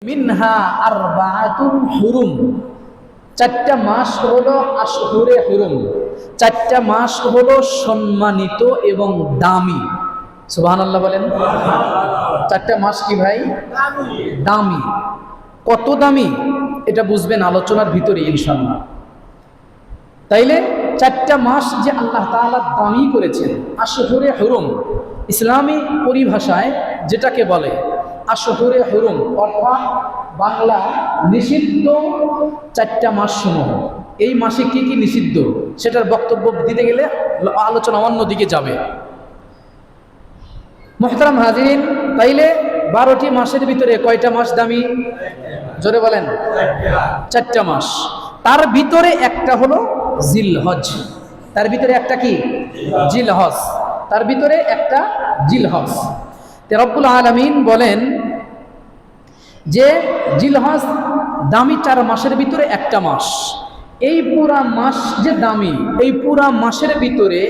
মিনহা আরবাআতুন হুরুম, চারটা মাস হলো আশহুরে হুরুম, চারটা মাস হলো সম্মানিত এবং দামি। সুবহানাল্লাহ বলেন। চারটা মাস কি ভাই? দামি। কত দামি এটা বুঝবেন আলোচনার ভিতরে ইনশাআল্লাহ। তাইলে চারটা মাস যে আল্লাহ তাআলা দামি করেছেন, আশহুরে হুরুম ইসলামী পরিভাষায় যেটাকে বলে আশহুরে হুরুম, অর্থাৎ বাংলা নিষিদ্ধ চারটা মাস সমূহ। এই মাসে কি কি নিষিদ্ধ সেটার বক্তব্য দিতে গেলে আলোচনা অন্যদিকে যাবে। মুহতারাম হাজিরিন, তাইলে 12টি মাসের ভিতরে কয়টা মাস দামি? জোরে বলেন। চারটা মাস। তার ভিতরে একটা হলো জিলহজ, তার ভিতরে একটা কি? জিলহজ। তার ভিতরে একটা জিলহজ। রব্বুল আলামিন বলেন যে জিলহজ দামি 4 মাসের ভিতরে একটা মাস। এই পুরা মাস যে দামি, এই পুরা মাসের ভিতরে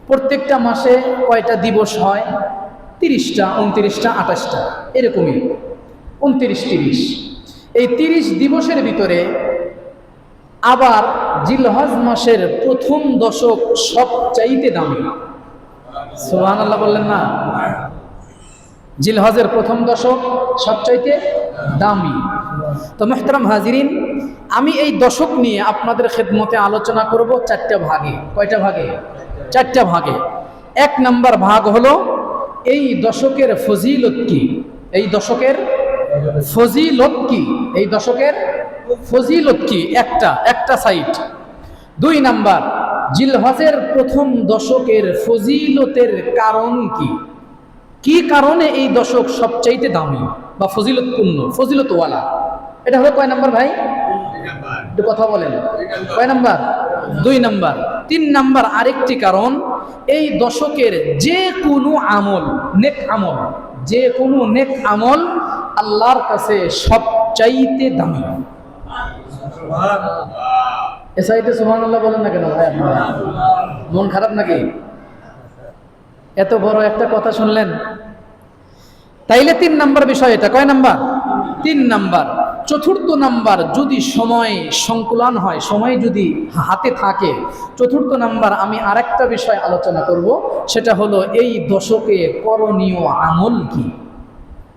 প্রত্যেকটা মাসে কয়টা দিবস হয়? 30টা, 29টা, 28টা, এরকমই 29, 30। এই 30 দিবসের ভিতরে আবার জিলহজ মাসের প্রথম দশক সবচাইতে দামি। সুবহানাল্লাহ বললেন না? জিলহজের প্রথম দশক সবচাইতে দামি। তো মুহতারাম হাজিরিন, আমি এই দশক নিয়ে আপনাদের খেদমতে আলোচনা করব 4টা ভাগে। কয়টা ভাগে? 4টা ভাগে। 1 নাম্বার ভাগ হলো এই দশকের ফজিলত কি। এই দশকের ফজিলত কি? এই দশকের ফজিলত কি? একটা সাইট। 2 নাম্বার, জিলহজের প্রথম দশকের ফজিলতের কারণ কি, কি কারণে এই দশক সবচাইতে দামি বা ফজিলতপূর্ণ, ফজিলতওয়ালা। এটা হলো কয় নাম্বার ভাই? একটু কথা বলেন। কয় নাম্বার? 2 নাম্বার। 3 নাম্বার আরেকটি কারণ, এই দশকের যে কোনো আমল, নেক আমল, যে কোনো নেক আমল আল্লাহর কাছে সবচাইতে দামি। এ সাইডে সুবহানাল্লাহ বলেন না কেন ভাই? আপনারা মন খারাপ নাকি? এত বড় একটা কথা শুনলেন। তাইলে 3 নাম্বার বিষয় এটা। কয় নাম্বার? 3 নাম্বার। 4র্থ নাম্বার, যদি সময় সংকুলান হয়, সময় যদি হাতে থাকে, 4র্থ নাম্বার আমি আরেকটা বিষয় আলোচনা করব, সেটা হলো এই দশকে করণীয় আমল কি।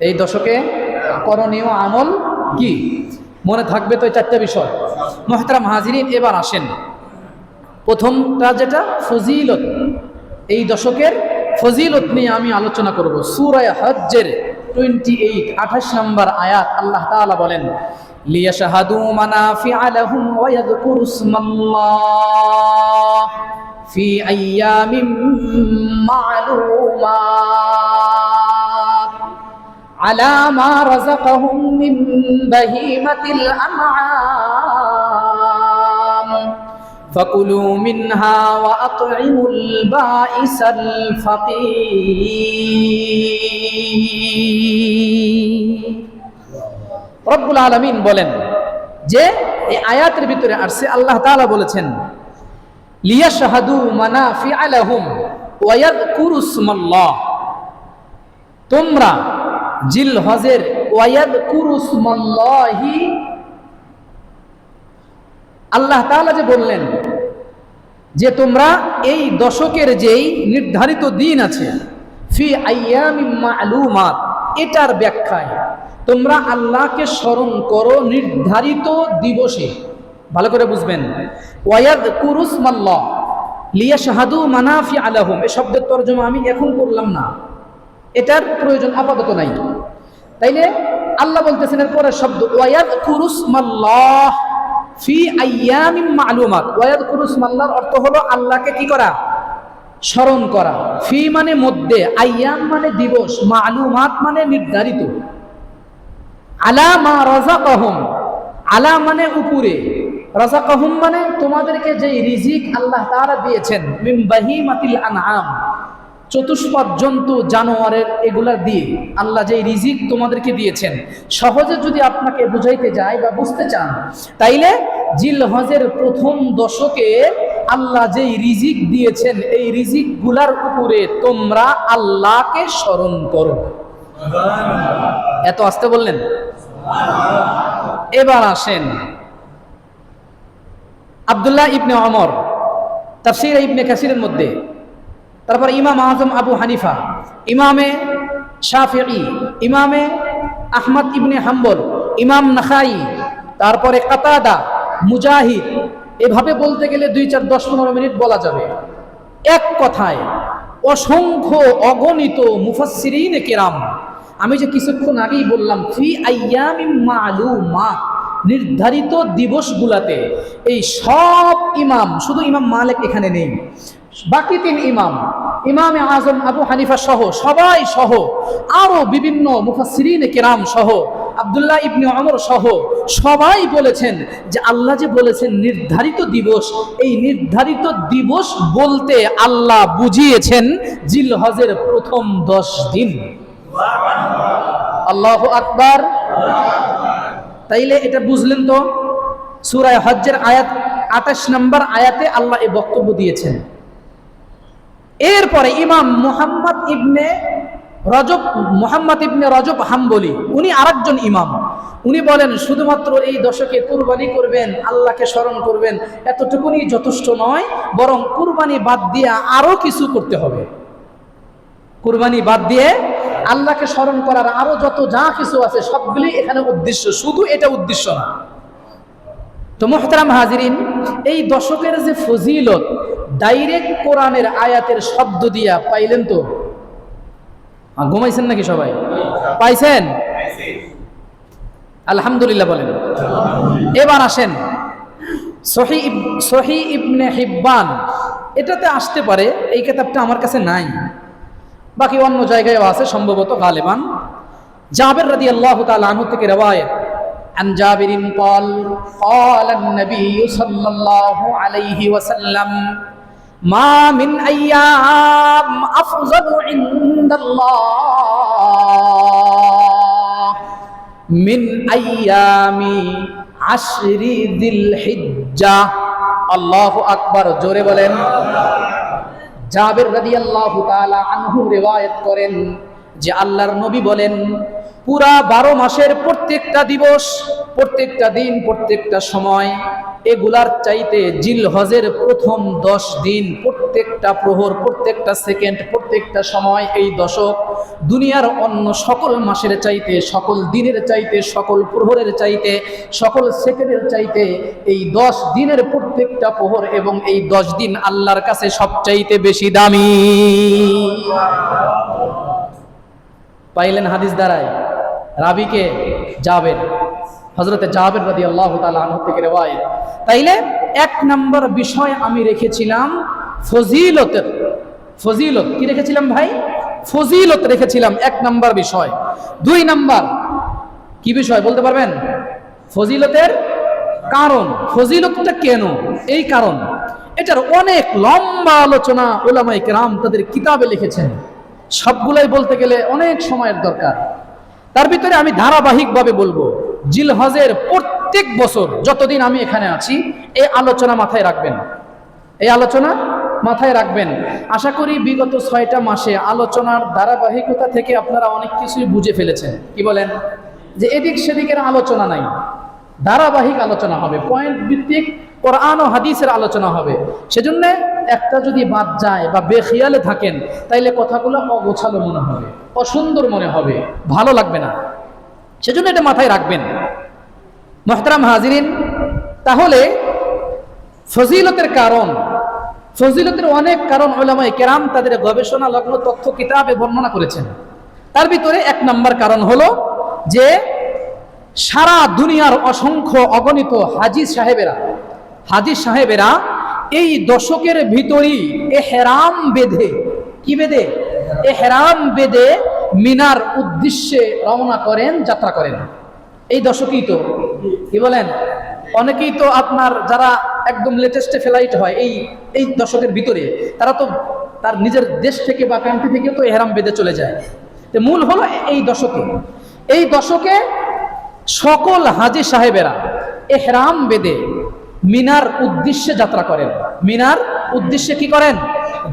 এই দশকে করণীয় আমল কি? মনে থাকবে তো এই 4টা বিষয়। মুহতারাম হাজিরিন, এবার আসেন প্রথমটা যেটা ফজিলত, এই দশকের ফজিলত নিয়ে আমি আলোচনা করব। সূরা হজ্জের 28 নম্বর আয়াত আল্লাহ তাআলা বলেন, লিয়াশহাদু মানাফিআ লাহুম ওয়া ইয়াযকুরু ইসমাল্লাহ ফি আইয়ামিম মা'লুমাত আলা মা রাযাকাহুম মিন বাহিমাতিল আন'আম فَكُلُوا مِنْهَا وَأَطْعِمُوا الْبَائِسَ الْفَقِيرَ। রব্বুল আলামিন বলেন যে এই আয়াতের ভিতরে আসছে, আল্লাহ তাআলা বলেছেন লিয়াশহাদু মানাফিআ লাহুম ওয়া ইয়াযকুরু ইসমাল্লাহ, তোমরা জিলহজের ওয়া ইয়াযকুরু ইসমাল্লাহি, আল্লাহ তাআলা যে বললেন যে তোমরা এই দশকের যেই নির্ধারিত দিন আছে, ফি আইয়ামিম মা'লুমাত, এটার ব্যাখ্যায় তোমরা আল্লাহকে স্মরণ করো নির্ধারিত দিবসে। ভালো করে বুঝবেন। ওয়ায়াযকুরু ইসমাল্লাহ লিয়াশহাদু মানাফিআ লাহুম, এই শব্দের তরজমা আমি এখন করলাম না, এটার প্রয়োজন আপাতত নাই। তাইলে আল্লাহ বলতেছেন এর পরের শব্দ ওয়ায়াযকুরু ইসমাল্লাহ ফি আইয়ামিম মা'লুমাত। ওয়ায়াযকুরু ইসমাল্লাহর অর্থ হলো আল্লাহকে কি করা? স্মরণ করা। ফি মানে মধ্যে, আইয়াম মানে দিবস, মা'লুমাত মানে নির্ধারিত। আলা মা রাযাকাহুম, আলা মানে উপরে, রাযাকাহুম মানে তোমাদেরকে যে রিজিক আল্লাহ তাআলা দিয়েছেন, মিন বাহিমাতিল আন'আম, চতুষ্পদ জন্তু জানোয়ারের এগুলা দিয়ে আল্লাহ যে রিজিক তোমাদেরকে দিয়েছেন। সহজে যদি আপনাকে বুঝাইতে যায় বা বুঝতে চান, তাইলে জিলহজের প্রথম দশকে আল্লাহ যেই রিজিক দিয়েছেন, এই রিজিক গুলার উপরে তোমরা আল্লাহকে স্মরণ করো। এত আস্তে বললেন? এবার আসেন আব্দুল্লাহ ইবনে ওমর তাফসীর ইবনে কাসিরের মধ্যে, তারপর ইমাম আজম আবু হানিফা, ইমামে শাফিঈ, ইমামে আহমদ ইবনে হাম্বল, ইমাম নাখাই, তারপরে কাতাদা, মুজাহিদ, এভাবে বলতে গেলে 2-4-10-15 মিনিট বলা যাবে। এক কথায় অসংখ্য অগণিত মুফাসসিরিনে কেরাম, আমি যে কিছুক্ষণ আগেই বললাম ফি আইয়ামিম মা'লুমাত, নির্ধারিত দিবসগুলাতে এই সব ইমাম, শুধু ইমাম মালিক এখানে নেই, বাকি 3 ইমাম, ইমামে আজম আবু হানিফা সহ সবাই সহ আরো বিভিন্ন মুফাসসিরিনে কেরাম সহ আব্দুল্লাহ ইবনে ওমর সহ সবাই বলেছেন যে আল্লাহ যে বলেছেন নির্ধারিত দিবস, এই নির্ধারিত দিবস বলতে আল্লাহ বুঝিয়েছেন জিলহজের প্রথম 10 দিন। আল্লাহু আকবার। তাইলে এটা বুঝলেন তো, সূরা হজ্জের আয়াত 28 নম্বর আয়াতে আল্লাহ এই বক্তব্য দিয়েছেন। এরপরে ইমাম মুহাম্মদ ইবনে রজব হাম্বলি, উনি আরেকজন ইমাম, উনি বলেন শুধুমাত্র এই দশকে কুরবানি করবেন, আল্লাহকে স্মরণ করবেন, এতটুকুনি যথেষ্ট নয়, বরং কুরবানি বাদ দিয়ে আরো কিছু করতে হবে। কুরবানি বাদ দিয়ে আল্লাহকে স্মরণ করার আরো যত যা কিছু আছে সবগুলি এখানে উদ্দেশ্য, শুধু এটা উদ্দেশ্য না। তো মুহতারাম হাজিরিন, এই দশকের যে ফজিলত ডাইরেক্ট কোরআনের আয়াতের শব্দ দিয়া পাইলেন তো? ঘুমাইছেন নাকি সবাই? পাইছেন? আলহামদুলিল্লাহ বলেন। এবার আসেন সহিহ ইবনে হিব্বান, এটাতে আসতে পারে, এই কিতাবটা আমার কাছে নাই, বাকি অন্য জায়গায়ও আছে সম্ভবত, গালিবান। জাবের রাদিয়াল্লাহু তাআলা আনহু থেকে রওয়ায়াত, عن جابر قال قال النبي صلى الله عليه وسلم ما من أيام أفضل عند الله من أيام عشر ذي الحجة। الله أكبر, জোরে বলেন। জাবের রাদিয়াল্লাহু তাআলা আনহু রিওয়ায়াত করেন যে আল্লাহর নবী বলেন, পুরা 12 মাসের প্রত্যেকটা দিবস, প্রত্যেকটা দিন, প্রত্যেকটা সময় এগুলার চাইতে জিলহজের প্রথম 10 দিন, প্রত্যেকটা প্রহর, প্রত্যেকটা সেকেন্ড, প্রত্যেকটা সময়, এই দশক দুনিয়ার অন্য সকল মাসের চাইতে, সকল দিনের চাইতে, সকল প্রহরের চাইতে, সকল সেকেন্ডের চাইতে এই 10 দিনের প্রত্যেকটা প্রহর এবং এই 10 দিন আল্লাহর কাছে সবচাইতে বেশি দামি। পাইলেন হাদিস দ্বারায়, রাবিকে জাবের, হযরতে জাবের রাদিয়াল্লাহু তাআলা আনহু থেকে রিওয়ায়াত। তাইলে 1 নম্বর বিষয় আমি রেখেছিলাম ফজিলতের। ফজিলত কি রেখেছিলাম ভাই? ফজিলত রেখেছিলাম 1 নম্বর বিষয়। 2 নম্বর কি বিষয় বলতে পারবেন? ফজিলতের কারণ। ফজিলতটা কেন? এই কারণ, এটার অনেক লম্বা আলোচনা উলামায়ে কেরাম তাদের কিতাবে লিখেছেন, সবগুলাই বলতে গেলে অনেক সময়ের দরকার। তার ভিতরে আমি ধারাবাহিকভাবে বলবো, জিলহজের প্রত্যেক বছর যতদিন আমি এখানে আছি এই আলোচনা মাথায় রাখবেন, এই আলোচনা মাথায় রাখবেন। আশা করি বিগত 6টা মাসে আলোচনার ধারাবাহিকতা থেকে আপনারা অনেক কিছুই বুঝে ফেলেছেন। কি বলেন? যে এদিক সেদিকের আলোচনা নাই, ধারাবাহিক আলোচনা হবে, পয়েন্ট ভিত্তিক কোরআন ও হাদিসের আলোচনা হবে। সেজন্য একটা যদি বাদ যায় বা বেখিয়ালে থাকেন তাইলে কথাগুলো অগোছালো মনে হবে, অসুন্দর মনে হবে, ভালো লাগবে না। সেজন্য এটা মাথায় রাখবেন। মুহতারাম হাজিরিন, তাহলে ফজিলতের কারণ, ফজিলতের অনেক কারণ উলামায়ে কেরাম তাদের গবেষণা লগ্ন তথ্য কিতাবে বর্ণনা করেছেন। তার ভিতরে 1 নম্বর কারণ হলো যে সারা দুনিয়ার অসংখ্য অগণিত হাজী সাহেবেরা এই দশকের ভিতরই এহরাম বেঁধে, কি বেঁধে? এহরাম বেঁধে মিনার উদ্দেশ্যে রওনা করেন, যাত্রা করেন। এই দশকেই তো, কি বলেন? অনেকেই তো আপনার যারা একদম লেটেস্টে ফ্লাইট হয় এই দশকের ভিতরে, তারা তো তার নিজের দেশ থেকে বা কান্ট্রি থেকে তো এহরাম বেঁধে চলে যায়। তো মূল হলো এই দশকে সকল হাজী সাহেবেরা এহরাম বেঁধে মিনার উদ্দেশ্যে যাত্রা করেন। মিনার উদ্দেশ্যে কি করেন?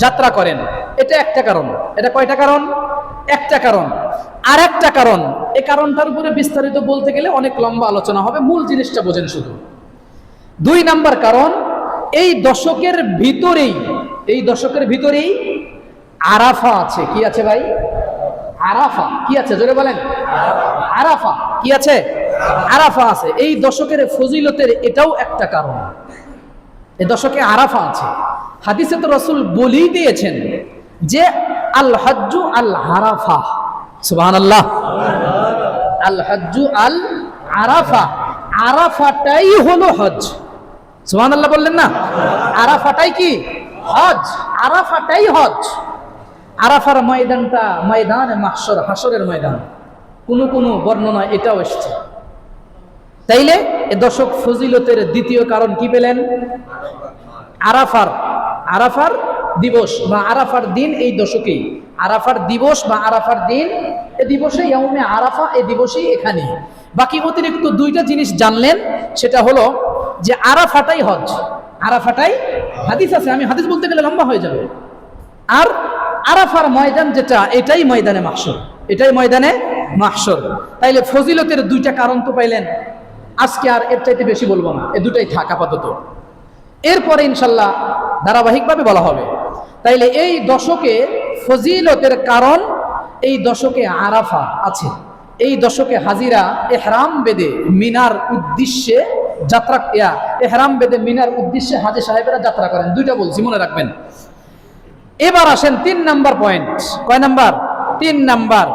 যাত্রা করেন। এটা একটা কারণ। এটা কয়টা কারণ? একটা কারণ। আর একটা কারণ, এই কারণটার উপরে বিস্তারিত বলতে গেলে অনেক লম্বা আলোচনা হবে, মূল জিনিসটা বোঝেন শুধু। 2 নাম্বার কারণ, এই দশকের ভিতরেই আরাফা আছে। কি আছে ভাই? আরাফা। কি আছে জোরে বলেন? আরাফা। কি আছে? আরাফা আছে। এই দশকের ফজিলতের এটাও একটা কারণ, এই দশকে আরাফা আছে। হাদিসে তো রাসূল বলেই দিয়েছেন যে আল হজ্জু আল আরাফা। সুবহানাল্লাহ। আল হজ্জু আল আরাফা, আরাফাটাই হলো হজ। সুবহানাল্লাহ বললেন না? আরাফাটাই কি? হজ। আরাফাটাই হজ। আরাফার ময়দানটা ময়দানে মাহশর, হাসরের ময়দান। কোন বর্ণনা এটাও এসেছে। তাইলে এ দশক ফজিলতের দ্বিতীয় কারণ কি পেলেন? আরাফার দিবস বা আরাফার দিন এই দশকেই। আরাফার দিবস বা আরাফার দিন, এ দিবসে ইয়াউমে আরাফা, এ দিবসেই এখানে। বাকি অতিরিক্ত 2টা জিনিস জানলেন, সেটা হলো যে আরাফাটাই হজ। আরাফাটাই হাদিস আছে, আমি হাদিস বলতে গেলে লম্বা হয়ে যাবে। আর আরাফার ময়দান যেটা, এটাই ময়দানে মাহশর, এটাই ময়দানে মাহশর। তাইলে ফজিলতের 2টা কারণ তো পাইলেন। আজকে আর এর চাইতে বেশি বলবো না, এই 2টাই থাক আপাতত, এরপরে ইনশাল্লাহ ধারাবাহিকভাবে বলা হবে। তাইলে এই দশকে ফজিলতের কারণ, এই দশকে আরাফা আছে। এই দশকে হাজিরা ইহরাম বেদে মিনার উদ্দেশ্যে যাত্রা, ইহরাম বেদে মিনার উদ্দেশ্যে হাজী সাহেবেরা যাত্রা করেন। 2টা বলছি, মনে রাখবেন। এবার আসেন 3 নাম্বার পয়েন্ট। কয় নাম্বার? 3 নাম্বার।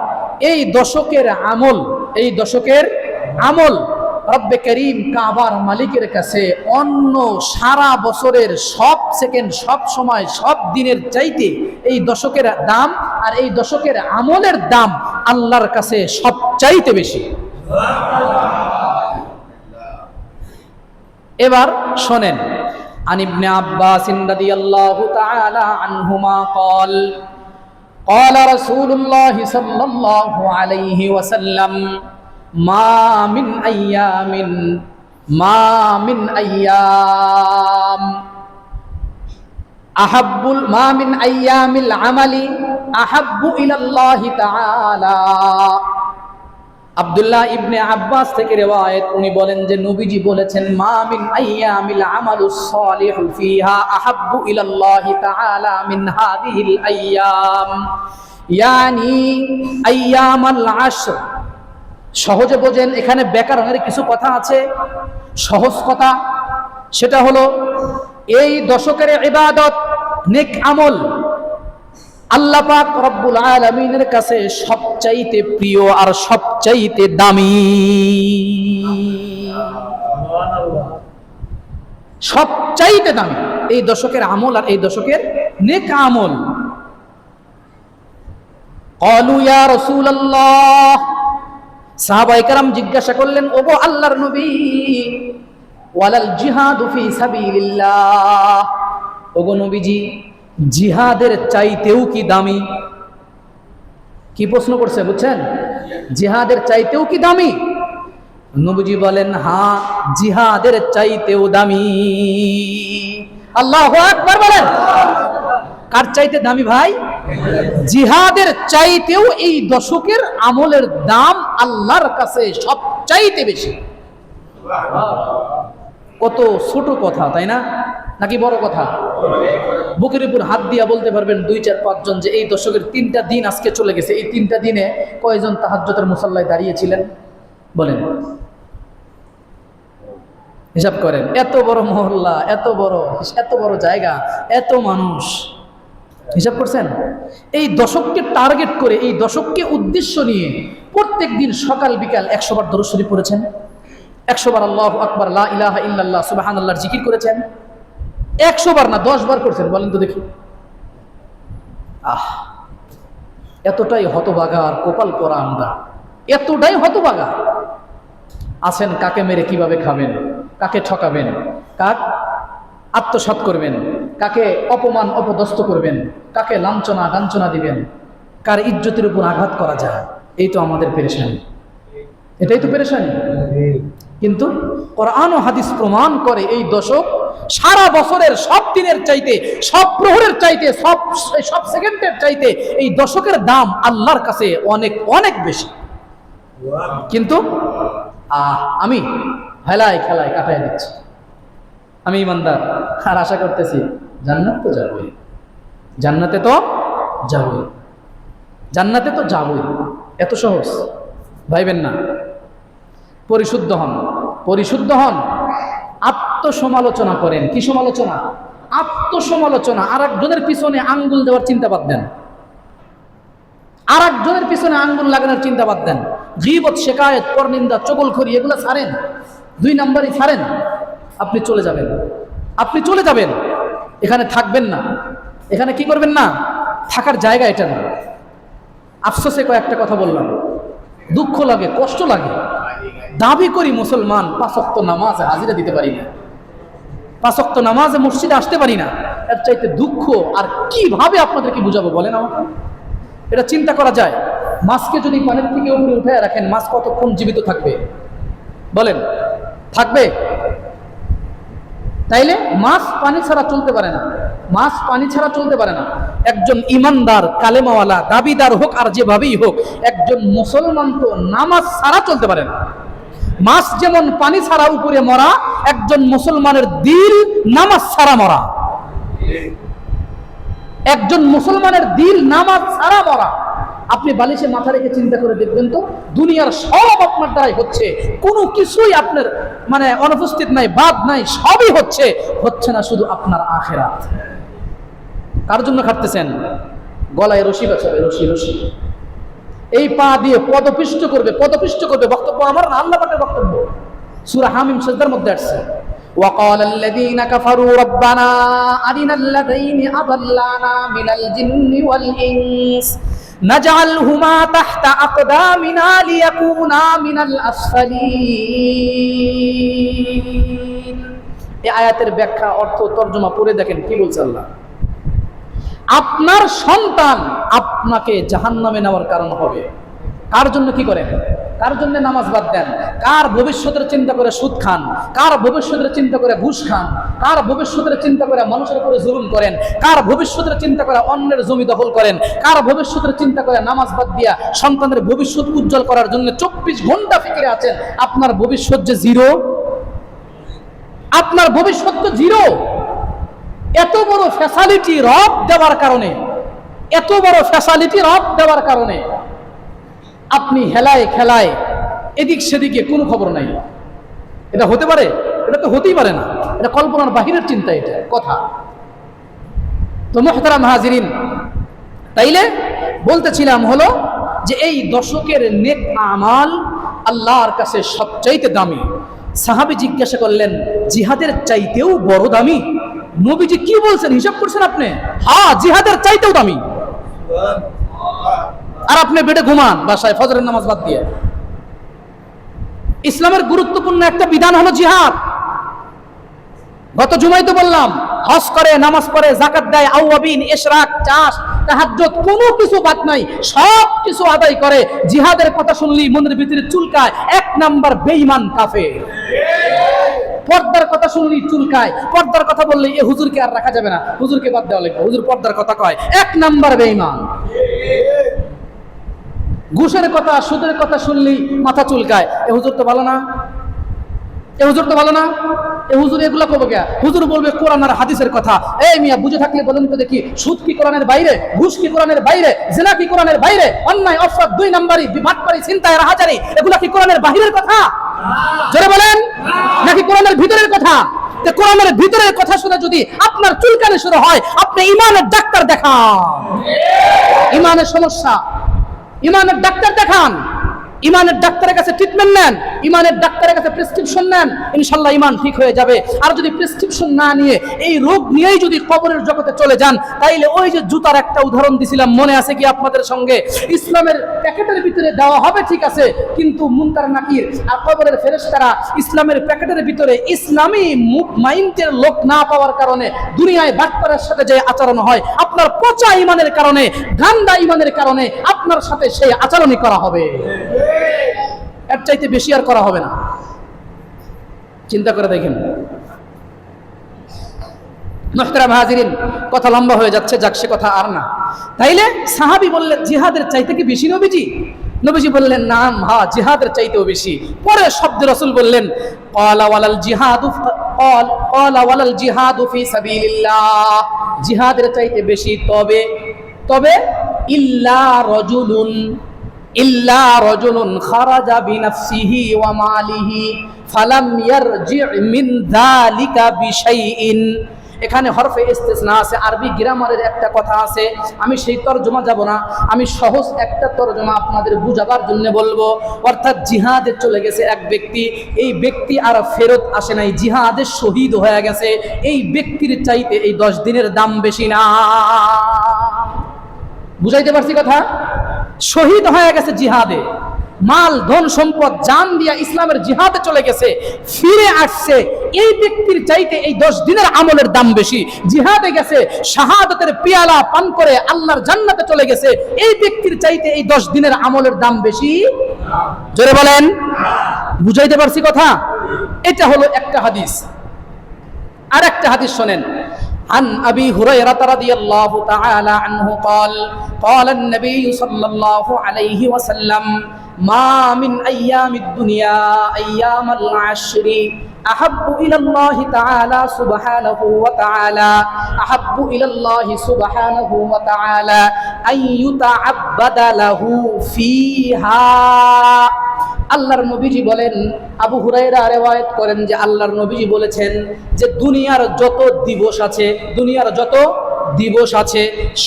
এই দশকের আমল, এই দশকের আমল রব্বে করিম কাবার মালিকের কাছে অন্য সারা বছরের সব সেকেন্ড, সব সময়, সব দিনের চাইতে এই দশকের দাম আর এই দশকের আমলের দাম আল্লাহর কাছে সব চাইতে বেশি। এবার শোনেন, عن ابن عباس رضي الله تعالى عنهما قال قال رسول الله صلى الله عليه وسلم ما من أيام العمل أحب إلى الله تعالى। আব্দুল্লাহ ইবনে আব্বাস থেকে রিওয়ায়াত, উনি বলেন যে নবীজি বলেছেন, মা মিন আইয়ামিল আমালুস সালিহু ফিহা আহাব্বু ইলাল্লাহি তাআলা মিন হাযিহিল আইয়াম, ইয়ানি আইয়ামাল আশর। সহজে বোঝেন, এখানে ব্যাকরণের কিছু কথা আছে, সহজ কথা। সেটা হলো এই দশকের ইবাদত, নেক আমল আল্লাহ পাক রব্বুল আলামিনের কাছে সবচাইতে প্রিয় আর সবচাইতে দামি। সবচাইতে দামি এই দশকের আমল আর এই দশকের নেক আমল। ক্বালু ইয়া রাসূলুল্লাহ, সাহাবায়ে কেরাম জিজ্ঞাসা করলেন, ওগো আল্লাহর নবী, ওয়ালাল জিহাদু ফি সাবিলিল্লাহ, ওগো নবীজি, জিহাদের চাইতেও কি দামি? কি প্রশ্ন করছে বুঝছেন? জিহাদের চাইতেও কি দামি? নবীজি বলেন, হ্যাঁ, জিহাদের চাইতেও দামি। আল্লাহু আকবার বলেন। কার চাইতে দামি ভাই? জিহাদের চাইতেও এই দশকের আমলের দাম আল্লাহর কাছে সবচাইতে বেশি। কত ছোট কথা, তাই না? নাকি বড় কথা? বুকের উপর হাত দিয়া বলতে পারবেন 2, 4, 5 জন যে এই দশকের 3টা দিন আজকে চলে গেছে, এই 3টা দিনে কয়জন তাহাজ্জুদের মুসাল্লায় দাঁড়িয়েছিলেন বলেন? হিসাব করেন। এত বড় মহল্লা, এত বড় জায়গা, এত মানুষ, হিসাব করছেন? এই দশককে টার্গেট করে, এই দশককে উদ্দেশ্য নিয়ে প্রত্যেক দিন সকাল বিকাল 100 বার দরুদ শরীফ পড়েছেন, 100 বার আল্লাহু আকবার, লা ইলাহা ইল্লাল্লাহ, সুবহানাল্লাহর জিকির করেছেন। 100 বার না 10 বার করছেন, বলেন তো দেখি। এতটাই হতভাগা আর কপাল পোড়া আমরা, এতটাই হতভাগা আছেন। কাকে মেরে কিভাবে খাবেন, কাকে ঠকাবেন, কাক আত্মসাৎ করবেন, কাকে অপমান অপদস্থ করবেন, কাকে লাঞ্ছনা গাঞ্ছনা দিবেন, কার ইজ্জতের উপর আঘাত করা যায়, এই তো আমাদের পেরেশানি, এটাই তো পেরেশানি। কিন্তু কোরআন ও হাদিস প্রমাণ করে এই দশক সারা বছরের সব দিনের চাইতে, সব প্রহরের চাইতে, সব সেকেন্ডের চাইতে এই দশকের দাম আল্লাহর কাছে অনেক অনেক বেশি। কিন্তু আমি হেলায় খেলায় কাটাই দিচ্ছি। আমি ইমানদার আর আশা করতেছি জান্নাত তো যাবই, জান্নাতে তো যাবই, জান্নাতে তো যাবই। এত সহজ ভাইবেন না। পরিশুদ্ধ হন, পরিশুদ্ধ হন, আত্মসমালোচনা করেন। কি সমালোচনা? আত্মসমালোচনা। আর একজনের পিছনে আঙ্গুল দেওয়ার চিন্তা বাদ দেন, আর একজনের পিছনে আঙ্গুল লাগানোর চিন্তা বাদ দেন। গীবত, শিকায়েত, পরনিন্দা, চগলখড়ি এগুলো ছাড়েন, 2 নাম্বারই ছাড়েন। আপনি চলে যাবেন, আপনি চলে যাবেন, এখানে থাকবেন না। এখানে কি করবেন না? থাকার জায়গা এটা না। আফসোসে কয়েকটা কথা বললাম, দুঃখ লাগে, কষ্ট লাগে। দাবি করি মুসলমান, 5 ওয়াক্ত নামাজে হাজিরা দিতে পারি না, 5 ওয়াক্ত নামাজে মসজিদে আসতে পারি না। এর চাইতে দুঃখ আর কিভাবে আপনাদেরকে বুঝাবো বলেন আমাকে? এটা চিন্তা করা যায়। মাছকে যদি পানির থেকে উপরে উঠে রাখেন, মাছ কতক্ষণ জীবিত থাকবে বলেন? থাকবে? তাইলে মাছ পানি ছাড়া চলতে পারে না, মাছ পানি ছাড়া চলতে পারে না। একজন ইমানদার, কালেমাওয়ালা, দাবিদার হোক আর যেভাবেই হোক, একজন মুসলমান তো নামাজ ছাড়া চলতে পারে না। মাছ যেমন পানি ছাড়া উপরে মরা, একজন মুসলমানের দিল নামাজ ছাড়া মরা। একজন মুসলমানের দিল নামাজ ছাড়া মরা। আপনি বালিশে মাথা রেখে চিন্তা করে দেখবেন তো, দুনিয়ার সব আপনার দ্বারাই হচ্ছে, কোনো কিছুই আপনার মানে অনুপস্থিত নাই, বাদ নাই, সবই হচ্ছে। হচ্ছে না শুধু আপনার আখিরাত। কার জন্য খাটতেছেন? গলায় রশি বাঁচাবে, রশি রশি। এই পা দিয়ে পদপিষ্ট করবে, পদপিষ্ট করবে। বক্তব্য আমার না, আল্লাহ পাকের বক্তব্য। সূরা হামিম সিজদার মধ্যে আসছে, وقال الذين كفروا ربنا أرنا الذين أضلانا من الجن والإنس نجعلهما تحت أقدامنا ليكونا من الأسفلين। এই আয়াতের ব্যাখ্যা, অর্থ, তরজমা পড়ে দেখেন কি বলছে আল্লাহ। আপনার সন্তান আপনাকে জাহান্নামে নেওয়ার কারণ হবে। কার জন্য কি করেন? কার জন্য নামাজ বাদ দেন? কার ভবিষ্যতের চিন্তা করে সুদ খান? কার ভবিষ্যতের চিন্তা করে ঘুষ খান? কার ভবিষ্যতের চিন্তা করে মানুষের উপরে জুলুম করেন? কার ভবিষ্যতের চিন্তা করে অন্যের জমি দখল করেন? কার ভবিষ্যতের চিন্তা করে নামাজ বাদ দিয়া সন্তানের ভবিষ্যৎ উজ্জ্বল করার জন্য 24 ঘন্টা ফিকিরে আছেন? আপনার ভবিষ্যৎ যে জিরো, আপনার ভবিষ্যৎ তো জিরো। এত বড় ফ্যাসিলিটি রব দেওয়ার কারণে, এত বড় ফ্যাসিলিটি রব দেওয়ার কারণে আপনি হেলায় খেলায় এদিক সেদিকে কোনো খবর নাই। এটা হতে পারে? এটা তো হতেই পারে না। এটা কল্পনার বাহিরের চিন্তা, এটা কথা। তো মুহতারাম হাজিরিন, তাইলে বলতেছিলাম হলো যে এই দশকের নেক আমাল আল্লাহর কাছে সবচাইতে দামি। সাহাবী জিজ্ঞাসা করলেন, জিহাদের চাইতেও বড় দামি? নবীজি কি বলছেন হিসাব করছেন আপনি? হ্যাঁ, জিহাদের চাইতেও দামি। আর আপনি বেডে ঘুমান বাসায় ফজরের নামাজ বাদ দিয়ে। ইসলামের গুরুত্বপূর্ণ একটা বিধান হলো জিহাদ। গত জুমাই তো বললাম, হজ করে, নামাজ পড়ে, যাকাত দেয়, আওয়াবিন, ইশরাক, চাষ, তাহাজ্জুদ, কোনো কিছু বাদ নাই, সব কিছু আদায় করে। জিহাদের কথা শুনলেই মনের ভিতরে চুলকায়। 1 নাম্বার বেঈমান কাফের। পর্দার কথা শুনলেই চুলকায়। পর্দার কথা বললেই এ হুজুরকে আর রাখা যাবে না, হুজুরকে বাদ দেওয়া লাগবে, হুজুর পর্দার কথা কয়। 1 নাম্বার বেঈমান। ঘুষের কথা, সুদের কথা শুনলেই মাথা চুলকায়। এ হুজুর তো ভালো না, এ হুজুর তো ভালো না, এ হুজুর এগুলো কবে গা? হুজুর বলবে কোরআন আর হাদিসের কথা। এই মিয়া, বুঝে থাকলে বলুন তো দেখি, সুদ কি কোরআনের বাইরে? ঘুষ কি কোরআনের বাইরে? জিনা কি কোরআনের বাইরে? অন্যায়, অপরাধ, 2 নাম্বারি, বাটপারি, ছিনতাই, রাহাজারি, এগুলা কি কোরআনের বাহিরের কথা? জোরে বলেন, নাকি কোরআনের ভিতরের কথা? তো কোরআনের ভিতরের কথা শুনে যদি আপনার চুলকানি শুরু হয়, আপনি ইমানের ডাক্তার দেখান। ইমানের সমস্যা, ইমানের ডাক্তার দেখান। ইমানের ডাক্তারের কাছে ট্রিটমেন্ট নেন, ইমানের ডাক্তারের কাছে প্রেসক্রিপশন নেন, ইনশাল্লাহ ইমান ঠিক হয়ে যাবে। আর যদি প্রেসক্রিপশন না নিয়ে এই রোগ নিয়েই যদি কবরের জগতে চলে যান, তাইলে ওই যে জুতার একটা উদাহরণ দিছিলাম, মনে আছে কি আপনাদের সঙ্গে? ইসলামের প্যাকেটের ভিতরে দেওয়া হবে ঠিক আছে, কিন্তু মুনকার নাকির আর কবরের ফেরেশতারা ইসলামের প্যাকেটের ভিতরে ইসলামী মাইন্ডের লোক না পাওয়ার কারণে দুনিয়ায় বাটপারের সাথে যে আচরণ হয়, আপনার পচা ইমানের কারণে, গান্দা ইমানের কারণে আপনার সাথে সেই আচরণই করা হবে। এর চাইতে বেশি আর করা হবে না। চিন্তা করে দেখেন। মুহতারাম হাজিরিন, কথা লম্বা হয়ে যাচ্ছে, যাক সে কথা আর না। তাইলে সাহাবী বললেন জিহাদের চাইতে কি বেশি নবীজি? নবীজি বললেন নাম, হ্যাঁ জিহাদের চাইতেও বেশি। পরে শব্দে রাসূল বললেন ক্বালা ওয়ালাল জিহাদু ফি সাবিলিল্লাহ, জিহাদের চাইতে বেশি। তবে ইল্লা রাজুলুন খারাজা বিনাফসিহি ওয়া মালিহি ফালাম ইয়ারজি মিন যালিকা বিশাইইন। এখানে হরফে ইস্তিসনা আছে, আরবি গ্রামারের একটা কথা আছে, আমি সেই তরজমা যাব না, আমি সহজ একটা তরজমা আপনাদের বুঝাবার জন্য বলবো। অর্থাৎ জিহাদে চলে গেছে এক ব্যক্তি, এই ব্যক্তি আর ফেরত আসে নাই, জিহাদে শহীদ হয়ে গেছে, এই ব্যক্তির চাইতে এই 10 দিনের দাম বেশি না। বুঝাইতে পারছি কথা? শহীদ হয়ে গেছে জিহাদে, মাল ধন সম্পদ জান দিয়া ইসলামের জিহাদে চলে গেছে, ফিরে আসছে, এই ব্যক্তির চাইতে এই 10 দিনের আমলের দাম বেশি। জিহাদে গেছে, শাহাদাতের পিয়ালা পান করে আল্লাহর জান্নাতে চলে গেছে, এই ব্যক্তির চাইতে এই 10 দিনের আমলের দাম বেশি। জোরে বলেন, বুঝাইতে পারছি কথা? এটা হলো একটা হাদিস। আর একটা হাদিস শোনেন। عن أبي هريرة رضي الله تعالى عنه قال النبي صلى الله عليه وسلم ما من أيام الدنيا أيام العشر أحب إلى الله تعالى سبحانه وتعالى أن يتعبد له فيها। আল্লাহর নবীজি বলেন, আবু হুরায়রা রিওয়ায়াত করেন যে আল্লাহর নবীজি বলেছেন যে দুনিয়ার যত দিবস আছে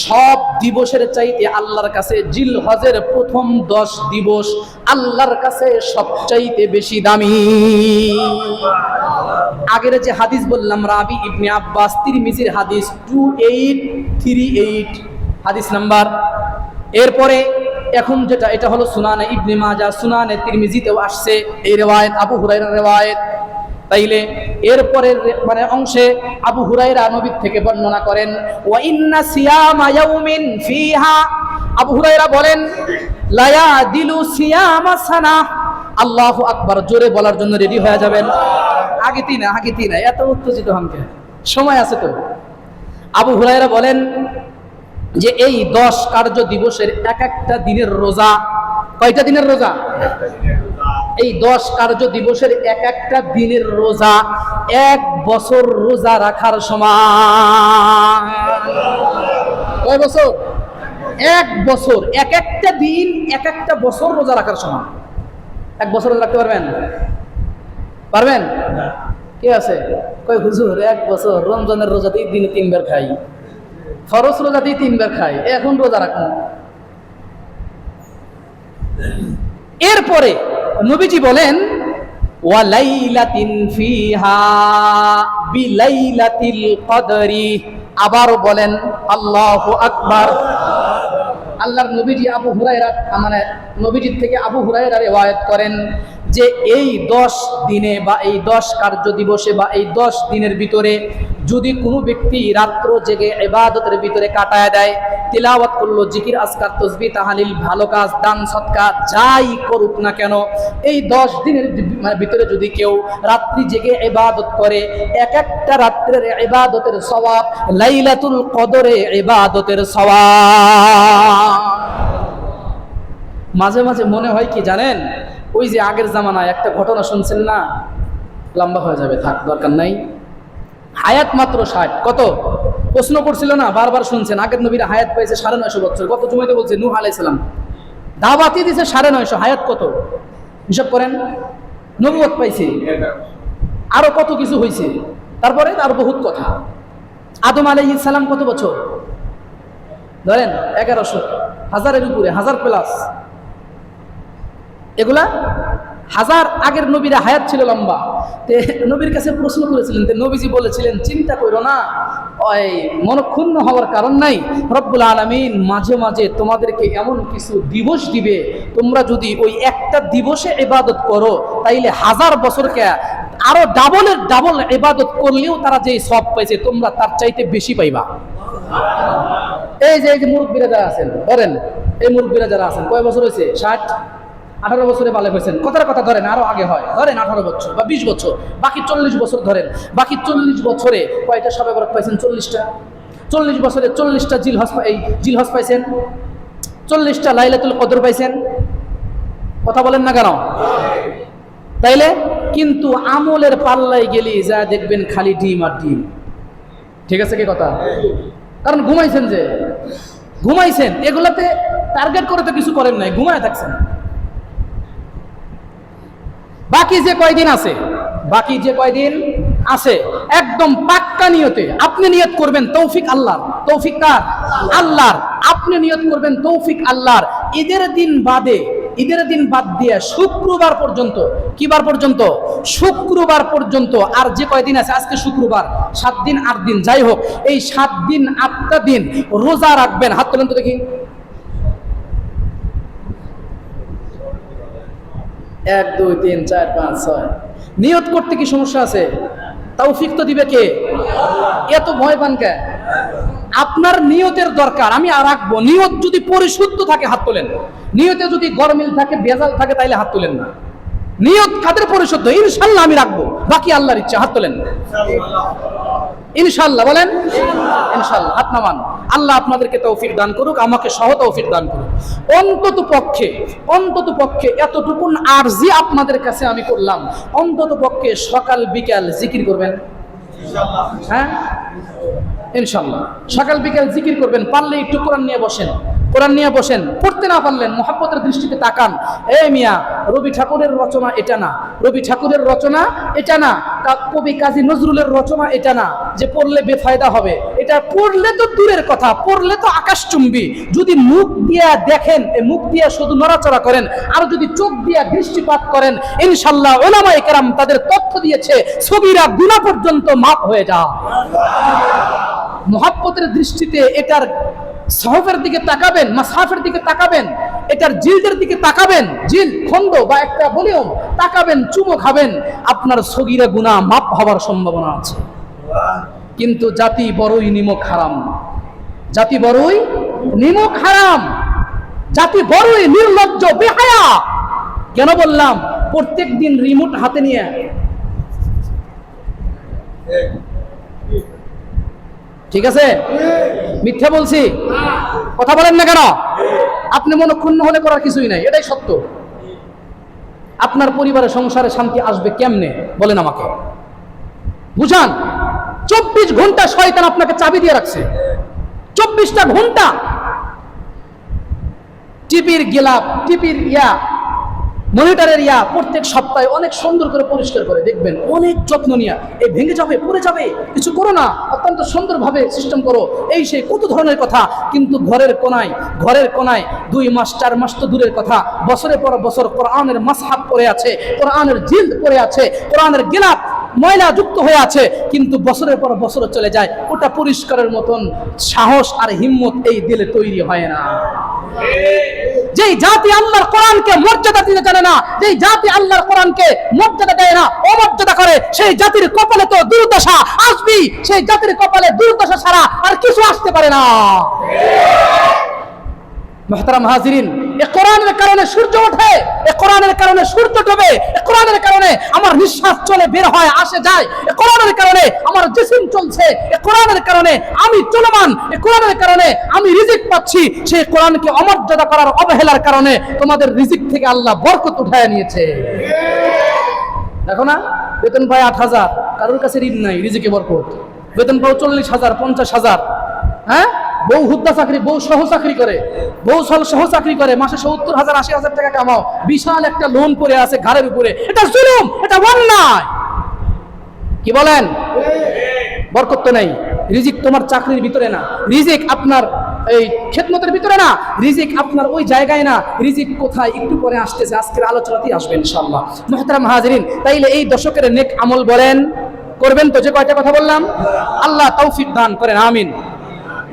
সব দিবসের চাইতে আল্লাহর কাছে জিলহজের প্রথম 10 দিবস আল্লাহর কাছে সবচাইতে বেশি দামি। আগের যে হাদিস বললাম রাবি ইবনে আব্বাস, তিরমিজির হাদিস 2838 হাদিস নাম্বার। এরপরে এখন যেটা, এটা হলো সুনানে ইবনে মাজাহ, সুনানে তিরমিজিতেও আসছে এই রিওয়ায়াত, আবু হুরায়রার রিওয়ায়াত। তাইলে এরপরের মানে অংশে আবু হুরায়রা নবী থেকে বর্ণনা করেন ওয়া ইন্না সিয়ামা ইয়াউমিন ফিহা, আবু হুরায়রা বলেন লা ইয়াদিলু সিয়ামা সানা। আল্লাহু আকবার, জোরে বলার জন্য রেডি হয়ে যাবেন। আগে তিন এত উত্তেজিত হনকে, সময় আছে তো। আবু হুরায়রা বলেন যে এই 10 কার্য দিবসের এক একটা দিনের রোজা, কয়টা দিনের রোজা? এই 10 কার্য দিবসের এক একটা দিনের রোজা 1 বছর রোজা রাখার সমান। কয় বছর? 1 বছর, এক একটা দিন এক একটা বছর রোজা রাখার সমান। 1 বছর রোজা রাখতে পারবেন? কে আছে? কয় হুজুর 1 বছর রমজানের রোজাতেই দিনে 3 বার খাই, ফরজ রোজাতেই 3 বার খাই, এখন রোজা রাখবো। এরপরে নবীজি বলেন ওয়া লাইলাতিন ফিহা বিলাইলাতিল কদরি। আবার বলেন আল্লাহু আকবার। আল্লাহর নবীজি আবু হুরায়রা মানে নবীজির থেকে আবু হুরায়রা রিওয়ায়াত করেন যে এই 10 দিনে বা এই 10 কার্য দিবসে বা এই 10 দিনের ভিতরে যদি কোনো ব্যক্তি রাত্র জেগে ইবাদতের ভিতরে কাটায় দেয়, তিলাওয়াত করলো, জিকির আজকার তাসবিহ তাহলিল, ভালো কাজ, দান সদকা যাই করুক না কেন, এই 10 দিনের ভিতরে যদি কেউ রাত্রি জেগে ইবাদত করে, এক একটা রাত্রের ইবাদতের সওয়াব লাইলাতুল কদরে ইবাদতের সওয়াব। মাঝে মাঝে মনে হয় কি জানেন, ওই যে আগের জামানায় একটা ঘটনা শুনছেন না, লম্বা হয়ে যাবে, থাক দরকার নাই। হায়াত মাত্র 60, কত প্রশ্ন করছিল না, বারবার শুনছেন আগের নবীরা হায়াত পাইছে 950 বছর। কত জুমাইতে বলছে নূহ আলাইহিস সালাম দাওয়াতই দিয়েছে 950, হায়াত কত হিসাব করেন। নবুয়ত পাইছে, আরো কত কিছু হয়েছে, তারপরে আর বহুত কথা। আদম আলাইহিস সালাম কত বছর ধরেন? 1100, 1000-এর উপরে, 1000 প্লাস। এগুলা 1000 আগের নবীরা হায়াত ছিল লম্বা। নবীর কাছে প্রশ্ন করেছিলেন, নবীজি বলেছিলেন চিন্তা করো না, ওই মনক্ষুণ্ণ হওয়ার কারণ নাই, রব্বুল আলামিন মাঝে মাঝে তোমাদেরকে এমন কিছু দিবস দিবে, তোমরা যদি ওই একটা দিবসে ইবাদত করো তাইলে 1000 বছরকে আরো ডাবল ইবাদত করলেও তারা যে সওয়াব পাইছে তোমরা তার চাইতে বেশি পাইবা। এই যে মুরব্বীরা যারা আছেন, বলেন এই মুরব্বীরা যারা আছেন কয় বছর হয়েছে? 60। 18 বছরে বালেগ হয়েছেন, কথার কথা ধরেন আরো আগে হয়, ধরেন 18 বছর বা 20 বছর, বাকি 40 বছর ধরেন। বাকি 40 বছরে কয়টা শবে বরাত পাইছেন? 40টা। 40 বছরে 40টা জিলহজ পাইছেন, 40টা লাইলাতুল কদর পাইছেন। কথা বলেন না কেন? তাইলে কিন্তু আমলের পাল্লাই গেলি যা দেখবেন খালি ডিম আর ডিম। ঠিক আছে কি কথা? কারণ ঘুমাইছেন, এগুলাতে টার্গেট করে তো কিছু করেন নাই, ঘুমায় থাকছেন। বাকি যে কয়দিন আছে একদম পাক্কা নিয়তে আপনি নিয়ত করবেন তৌফিক আল্লাহর। তৌফিক কার? আল্লাহর। আপনি নিয়ত করবেন তৌফিক আল্লাহর। ঈদের দিন বাদ দিয়ে শুক্রবার পর্যন্ত, কি বার পর্যন্ত? শুক্রবার পর্যন্ত। আর যে কয়দিন আছে, আজকে শুক্রবার, 7 দিন 8 দিন যাই হোক, এই 7 দিন 8টা দিন রোজা রাখবেন। হাত তোলেন তো দেখি। 1 2 3 4 5 6। নিয়ত করতে কি সমস্যা আছে? তৌফিক তো দিবে কে? এত ভয় পান কে? আপনার নিয়তের দরকার। আমি আর রাখবো, নিয়ত যদি পরিশুদ্ধ থাকে হাত তোলেন। নিয়তে যদি গরমিল থাকে, ভেজাল থাকে, তাইলে হাত তোলেন না। নিয়ত কাদের পরিশুদ্ধ? ইনশাল্লাহ আমি রাখবো, বাকি আল্লাহর ইচ্ছা। হাত তোলেন ইনশাল্লাহ, বলেন ইনশাল্লাহ। হাত নামান। আল্লাহ আপনাদেরকে তৌফিক দান করুক, আমাকে সহ তৌফিক দান করুক। অন্তত পক্ষে এতটুকুন আরজি আপনাদের কাছে আমি করলাম, অন্তত পক্ষে সকাল বিকাল জিকির করবেন। হ্যাঁ ইনশাল্লাহ, সকাল বিকাল জিকির করবেন। পারলে একটু কোরআন নিয়ে বসেন। পড়তে না পারলেন মহব্বতের দৃষ্টিতে তাকান। এই মিয়া, রবি ঠাকুরের রচনা এটা না, কবি কাজী নজরুলের রচনা এটা না যে পড়লে বেফায়দা হবে। এটা পড়লে তো দূরের কথা, পড়লে তো আকাশচুম্বী। যদি মুখ দিয়া দেখেন, মুখ দিয়া শুধু নড়াচড়া করেন, আর যদি চোখ দিয়া দৃষ্টিপাত করেন, ইনশাল্লাহ উলামায়ে কেরাম তাদের তথ্য দিয়েছে সগীরা গুনাহ পর্যন্ত মাফ হয়ে যায়। মহব্বতের দৃষ্টিতে এটার সহফের দিকে তাকাবেন, মাসহাফের দিকে তাকাবেন, এটার জিলদের দিকে তাকাবেন, জিল খন্ড বা একটা ভলিউম তাকাবেন, চুমো খাবেন, আপনার সগীরা গুনাহ মাফ হওয়ার সম্ভাবনা আছে। কিন্তু জাতি বড়ই নিমক হারাম, জাতি বড়ই নির্লজ্জ, বেহায়া। কেন বললাম? প্রত্যেক দিন রিমোট হাতে নিয়ে ঠিক আছে, মিথ্যা বলছি? কথা বলেন না কেন? আপনি মনক্ষুণ্ণ হলে করার কিছুই নাই, এটাই সত্য। আপনার পরিবারের সংসারে শান্তি আসবে কেমনে বলেন আমাকে, বুঝান। 24 ঘন্টা শয়তান আপনাকে চাবি দিয়ে রাখছে। 24টা ঘন্টা টিপির গিলাপ, টিপির মনিটরের প্রত্যেক সপ্তাহে অনেক সুন্দর করে পরিষ্কার করে দেখবেন, অনেক যত্ন নিয়ে। এই ভেঙে যাবে, পড়ে যাবে, কিছু করো না, অত্যন্ত সুন্দরভাবে সিস্টেম করো, এই সেই কত ধরনের কথা। কিন্তু ঘরের কোনায় 2 মাস 4 মাস তো দূরের কথা, বছরের পর বছর কোরআনের মাসহাফ পড়ে আছে, কোরআনের জিলদ পড়ে আছে, কোরআনের গিলাপ ময়লা যুক্ত হয়ে আছে, কিন্তু বছরের পর বছর চলে যায়, ওটা পরিষ্কারের মতন সাহস আর হিম্মত এই দিলে তৈরি হয় না। যেই জাতি আল্লাহর কোরআনকে মর্যাদা দিতে জানে না, যেই জাতি আল্লাহর কোরআনকে মর্যাদা দেয় না, অমর্যাদা করে, সেই জাতির কপালে তো দুর্দশা আসবেই। সেই জাতির কপালে দুর্দশা ছাড়া আর কিছু আসতে পারে না। মুহতারাম হাজিরিন, এ কোরআনের কারণে সূর্য ওঠে, এ কোরআনের কারণে সূর্য ডোবে, এ কোরআনের কারণে আমার নিঃশ্বাস চলে, বের হয়, আসে যায়, এ কোরআনের কারণে আমার জিসিম চলছে, এ কোরআনের কারণে আমি চলমান, এ কোরআনের কারণে আমি রিজিক পাচ্ছি। সেই কোরআনকে অমর্যাদা করার, অবহেলার কারণে তোমাদের রিজিক থেকে আল্লাহ বরকত উঠায় নিয়েছে। দেখো না, বেতন পায় 8,000, কারোর কাছে ঋণ নাই, রিজিকে বরকত। বেতন পাও 40,000, 50,000, হ্যাঁ, বউ হুদ্দা চাকরি, বউ সহ চাকরি করে, মাসে 70,000 80,000 টাকা কামাও, বিশাল একটা লোন পড়ে আছে ঘাড়ের উপরে। এটা জুলুম, এটা অন্যায়। কি বলেন? বরকত তো নেই। রিজিক তোমার চাকরির ভিতরে না, রিজিক আপনার এই খেদমতের ভিতরে না, রিজিক আপনার ওই জায়গায় না। রিজিক কোথায়? একটু পরে আসতেছে, আজকের আলোচনাতেই আসবে ইনশাআল্লাহ। মুহতারাম হাজিরিন, তাইলে এই দশকের নেক আমল বলেন, করবেন তো যে কয়টা কথা বললাম? আল্লাহ তৌফিক দান করেন, আমিন।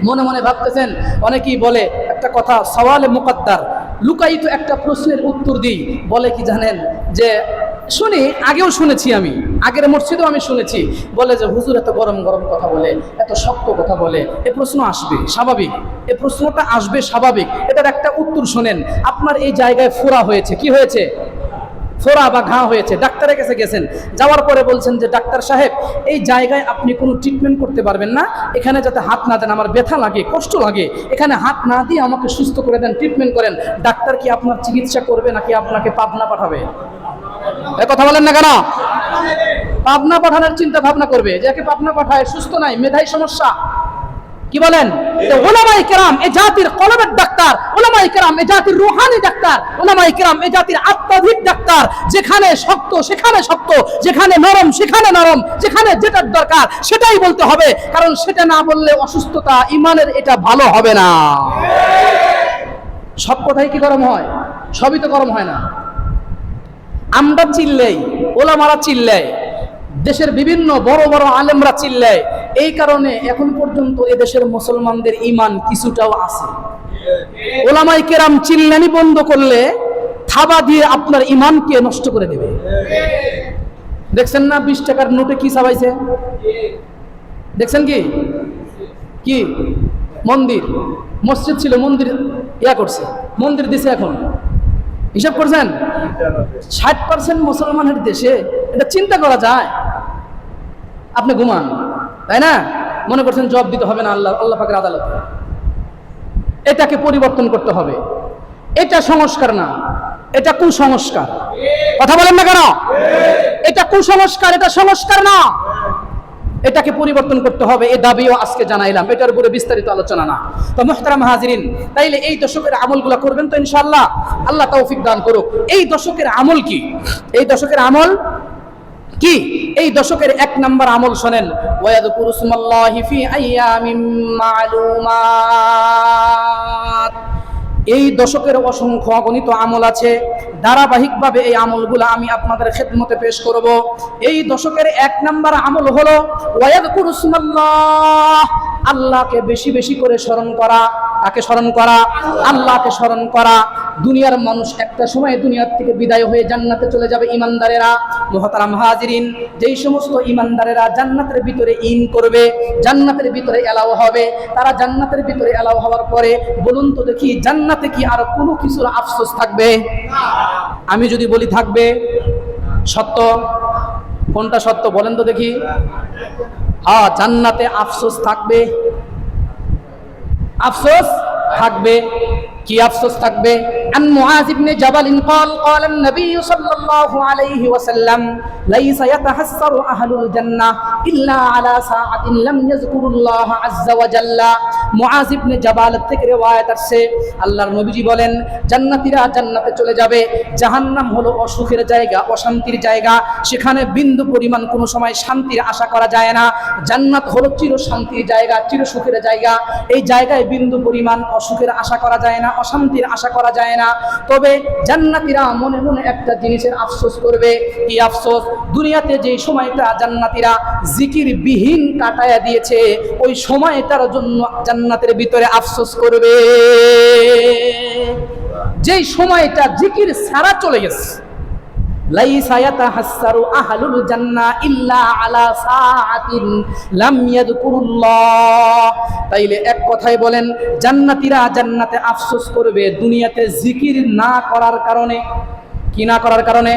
মনে মনে ভাবতেছেন, অনেকেই বলে একটা কথা, সওয়ালে মুকদ্দার, লুকায়িত একটা প্রশ্নের উত্তর দিই। বলে কি জানেন? যে আগেও শুনেছি আমি, আগের মসজিদেও আমি শুনেছি, বলে যে হুজুর এত গরম গরম কথা বলে, এত শক্ত কথা বলে। এ প্রশ্ন আসবে স্বাভাবিক, এ প্রশ্নটা আসবে স্বাভাবিক। এটার একটা উত্তর শোনেন। আপনার এই জায়গায় ফোড়া হয়েছে, কি হয়েছে? ফোড়া বা ঘা হয়েছে, ডাক্তারের কাছে গেছেন, যাওয়ার পরে বলছেন যে ডাক্তার সাহেব এই জায়গায় আপনি কোনো ট্রিটমেন্ট করতে পারবেন না, এখানে যাতে হাত না দেন, আমার ব্যথা লাগে, কষ্ট লাগে, এখানে হাত না দিয়ে আমাকে সুস্থ করে দেন, ট্রিটমেন্ট করেন। ডাক্তার কি আপনার চিকিৎসা করবে নাকি আপনাকে পাবনা পাঠাবে? কথা বলেন না কেন? পাবনা পাঠানোর চিন্তা ভাবনা করবে। যাকে পাবনা পাঠায় সুস্থ নাই, মেধাই সমস্যা। কি বলেন? উলামায়ে কেরাম এ জাতির কলবের ডাক্তার, উলামায়ে কেরাম এ জাতির রূহানি ডাক্তার, উলামায়ে কেরাম এ জাতির আত্মাধিক ডাক্তার। যেখানে শক্ত সেখানে শক্ত, যেখানে নরম সেখানে নরম, যেখানে যেটার দরকার সেটাই বলতে হবে, কারণ সেটা না বললে অসুস্থতা, ইমানের এটা ভালো হবে না। সব কথাই কি গরম হয়? সবই তো গরম হয় না। আমরা চিল্লাই, ওলামারা চিল্লাই, দেশের বিভিন্ন বড় বড় আলেমরা চিল্লায়। এই কারণে এখন পর্যন্ত এদেশের মুসলমানদের ইমান কিছুটাও আছে। ওলামায়ে কেরাম চিল্লানি বন্ধ করলে থাবা দিয়ে আপনার ইমানকে নষ্ট করে দেবে। দেখছেন না 20 টাকার নোটে কি ছাপাইছে? দেখছেন কি কি? মন্দির, মসজিদ ছিল, মন্দির করছে, মন্দির দিছে। এখন হিসাব করছেন 60% মুসলমানের দেশে, এটা চিন্তা করা যায়? আপনি ঘুমান, তাই না? মনে করছেন জবাব দিতে হবে না আল্লাহ পাকের আদালতে। এটাকে পরিবর্তন করতে হবে। এটা সংস্কার না, এটা কুসংস্কার। কথা বলেন না কেন? এটা কুসংস্কার, এটা সংস্কার না। এটাকে পরিবর্তন করতে হবে, এই দাবিও আজকে জানাইলাম। এটার উপরে বিস্তারিত আলোচনা না। তো মুহতারাম হাজিরিন, তাইলে এই দশকের আমলগুলো করবেন তো ইনশাআল্লাহ? আল্লাহ তৌফিক দান করুক। এই দশকের আমল কি? এই দশকের আমল কি? এই দশকের 1 নাম্বার আমল শোনেন, ওয়ায়াযকুরুসমাল্লাহি ফি আইয়ামিম মা'লুমাত। এই দশকের অসংখ্য অগণিত আমল আছে। ধারাবাহিকভাবে এই আমলগুলো আমি আপনাদের খেদমতে পেশ করব। এই দশকের 1 নাম্বার আমল হলো ওয়ায়াযকুরুসমাল্লাহ, আল্লাহকে বেশি বেশি করে স্মরণ করা। কাকে স্মরণ করা? আল্লাহকে স্মরণ করা। দুনিয়ার মানুষ একটা সময় দুনিয়ার থেকে বিদায় হয়ে জান্নাতে চলে যাবে ইমানদারেরা। মুহতারাম হাজিরিন, যেই সমস্ত ইমানদারেরা জান্নাতের ভিতরে ইন করবে, জান্নাতের ভিতরে এলাও হবে, তারা জান্নাতের ভিতরে এলাও হওয়ার পরে বলুন তো দেখি, জান্নাতে কি আর কোনো কিছুর আফসোস থাকবে? আমি যদি বলি থাকবে, সত্য কোনটা? সত্য বলেন তো দেখি। হ্যাঁ, জান্নাতে আফসোস থাকবে, আফসোস থাকবে। কি আফসোস থাকবে? আন মুআয ইবনে জাবাল قال قال النبي صلى الله عليه وسلم ليس يتحسر اهل الجنه الا على ساعه لم يذكروا الله عز وجل। মুআয ইবনে জাবাল থেকে riwayat আছে, আল্লাহর নবীজি বলেন, জান্নাতীরা জান্নাতে চলে যাবে। জাহান্নাম হলো অসুখের জায়গা, অশান্তির জায়গা। সেখানে বিন্দু পরিমাণ কোনো সময় শান্তির আশা করা যায় না। জান্নাত হলো চির শান্তির জায়গা, চির সুখের জায়গা। এই জায়গায় বিন্দু পরিমাণ অসুখের আশা করা যায় না, অশান্তির আশা করা যায় না। তবে জান্নাতীরা মনে মনে একটা জিনিসের আফসোস করবে। কি আফসোস? দুনিয়াতে যে সময়টা জান্নাতীরা জিকির বিহীন কাটায়া দিয়েছে, ওই সময়টার জন্য জান্নাতের ভিতরে আফসোস করবে। যেই সময়টা জিকির ছাড়া চলে গেছে। লাইসা ইয়াতাহাসসারু আহলুল জান্নাহ ইল্লা আলা সাআতিন লাম ইয়াযকুরুল্লাহ। তাইলে এক কথায় বলেন, জান্নাতীরা জান্নাতে আফসোস করবে দুনিয়াতে জিকির না করার কারণে। কি না করার কারণে?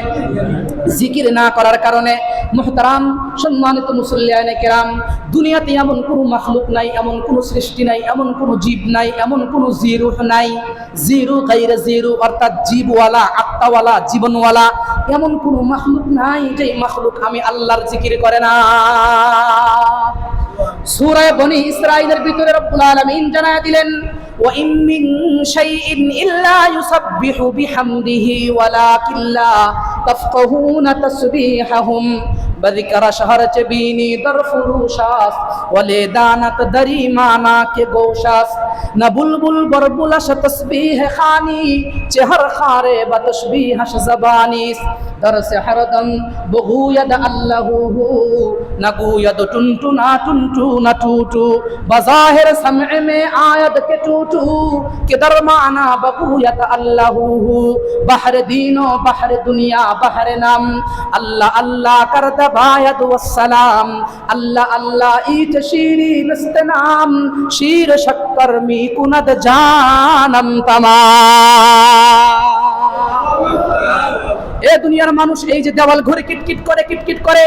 জিকির না করার কারণে। মুহতারাম সম্মানিত মুসল্লিয়ানে কেরাম, দুনিয়াতে এমন কোনো মাখলুক নাই, এমন কোনো সৃষ্টি নাই, এমন কোনো জীব নাই, এমন কোনো জিরুহ নাই, জিরু গায়রে জিরু, অর্থাৎ জীবওয়ালা, আত্মাওয়ালা, জীবনওয়ালা এমন কোনো মাখলুক নাই যে মাখলুক আমি আল্লাহর জিকির করে না। সূরা বনী ইসরাঈলের ভিতরে রব্বুল আলামিন জানায়া দিলেন, وَإِن مِّن شَيْءٍ إِلَّا يُسَبِّحُ بِحَمْدِهِ وَلَكِنْ لَا تَفْقَهُونَ تَسْبِيحَهُمْ بذكر شهر چبینی در فروشاس ولی دانت دری مانا کے گوشاس نہ بلبل بربلش تسبیح خانی چہر خارے بتشبیحش زبانیس درس حردم بغوید اللہ نگوید ٹنٹنا ٹنٹونا ٹوٹو بظاہر سمع میں آید کے ٹوٹو کہ در معنی بغوید اللہ بحر دین و بحر دنیا بحر نام اللہ اللہ کرد باید والسلام اللہ اللہ ایت شیری نستنام شیر شکر می کند جانم تمام এ দুনিয়ার মানুষ এই যে দেওয়াল ঘুরে কিটকিট করে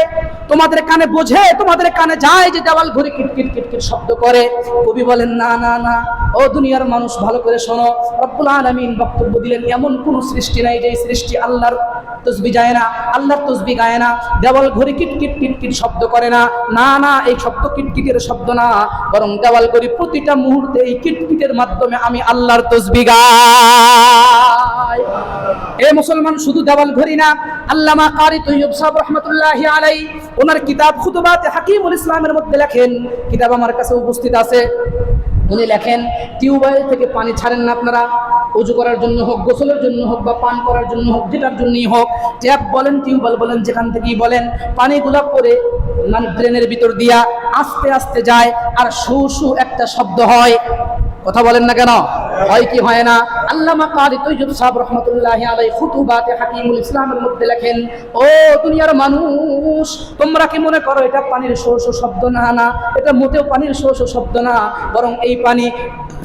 তোমাদের কানে বোঝে তোমাদের কানে যায় যে দেওয়াল ঘুরে কিটকিট শব্দ করে কবি বলেন না না না ও দুনিয়ার মানুষ ভালো করে শোনো রব্বুল আলামিন বক্তব্য দিলেন এমন কোন সৃষ্টি নাই যে সৃষ্টি আল্লাহর তসবিহ যায় না আল্লাহর তসবিহ গায় না দেওয়াল ঘুরে কিটকিট শব্দ করে না না না এই শব্দ কিটকিটের শব্দ না বরং দেওয়াল ঘুরে প্রতিটা মুহূর্তে এই কিটকিটের মাধ্যমে আমি আল্লাহর তসবিহ গাই এ মুসলমান শুধু দেওয়াল ঘড়ি না আল্লামা কারি তৈয়ব সাহেব রাহমাতুল্লাহি আলাইহি ওনার কিতাব খুতুবাতে হাকিমুল ইসলামের মধ্যে লেখেন কিতাব আমার কাছে উপস্থিত আছে উনি লেখেন টিউবওয়েল থেকে পানি ছাড়েন না আপনারা ওযু করার জন্য হোক গোসলের জন্য হোক বা পান করার জন্য হোক যেটার জন্যই হোক ট্যাপ বলেন টিউবওয়েল বলেন যেখান থেকেই বলেন পানিগুলা পরে মানে ড্রেনের ভিতর দিয়া আস্তে আস্তে যায় আর শু শু একটা শব্দ হয় কথা বলেন না কেন হয় কি হয় না আল্লামা কারি তৈয়ব সাহেব রাহমাতুল্লাহি আলাইহি খুতুবাতে হাকিমুল ইসলামের মধ্যে লেখেন ও দুনিয়ার মানুষ তোমরা কি মনে করো এটা পানির শো শো শব্দ না না এটা মোটেও পানির শো শো শব্দ না বরং এই পানি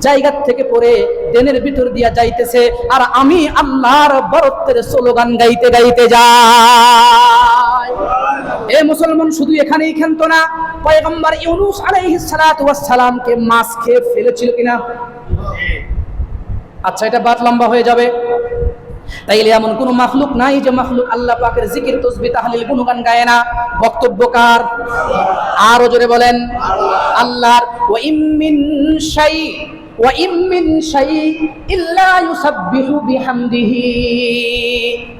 জায়গা থেকে পড়ে ড্রেনের ভিতর দিয়া যাইতেছে আর আমি আল্লাহর বরত্বের স্লোগান গাইতে গাইতে যাই এ মুসলমান শুধু এখানেই ক্ষান্ত না পয়গম্বর ইউনূস আলাইহিস সালাতু ওয়াস সালামকে মাছ খেয়ে ফেলেছিল কিনা আচ্ছা এটা বাত লম্বা হয়ে যাবে তাইলে এমন কোন মাখলুক নাই যে মাখলুক আল্লাহ পাকের জিকির তাসবিহ তাহলিল গুণগান গায় না বক্তব্য কার আরো জোরে বলেন আল্লাহর ওয়া ইম মিন শাই ওয়া ইম মিন শাই ইল্লা ইউসাব্বিহু বিহামদিহি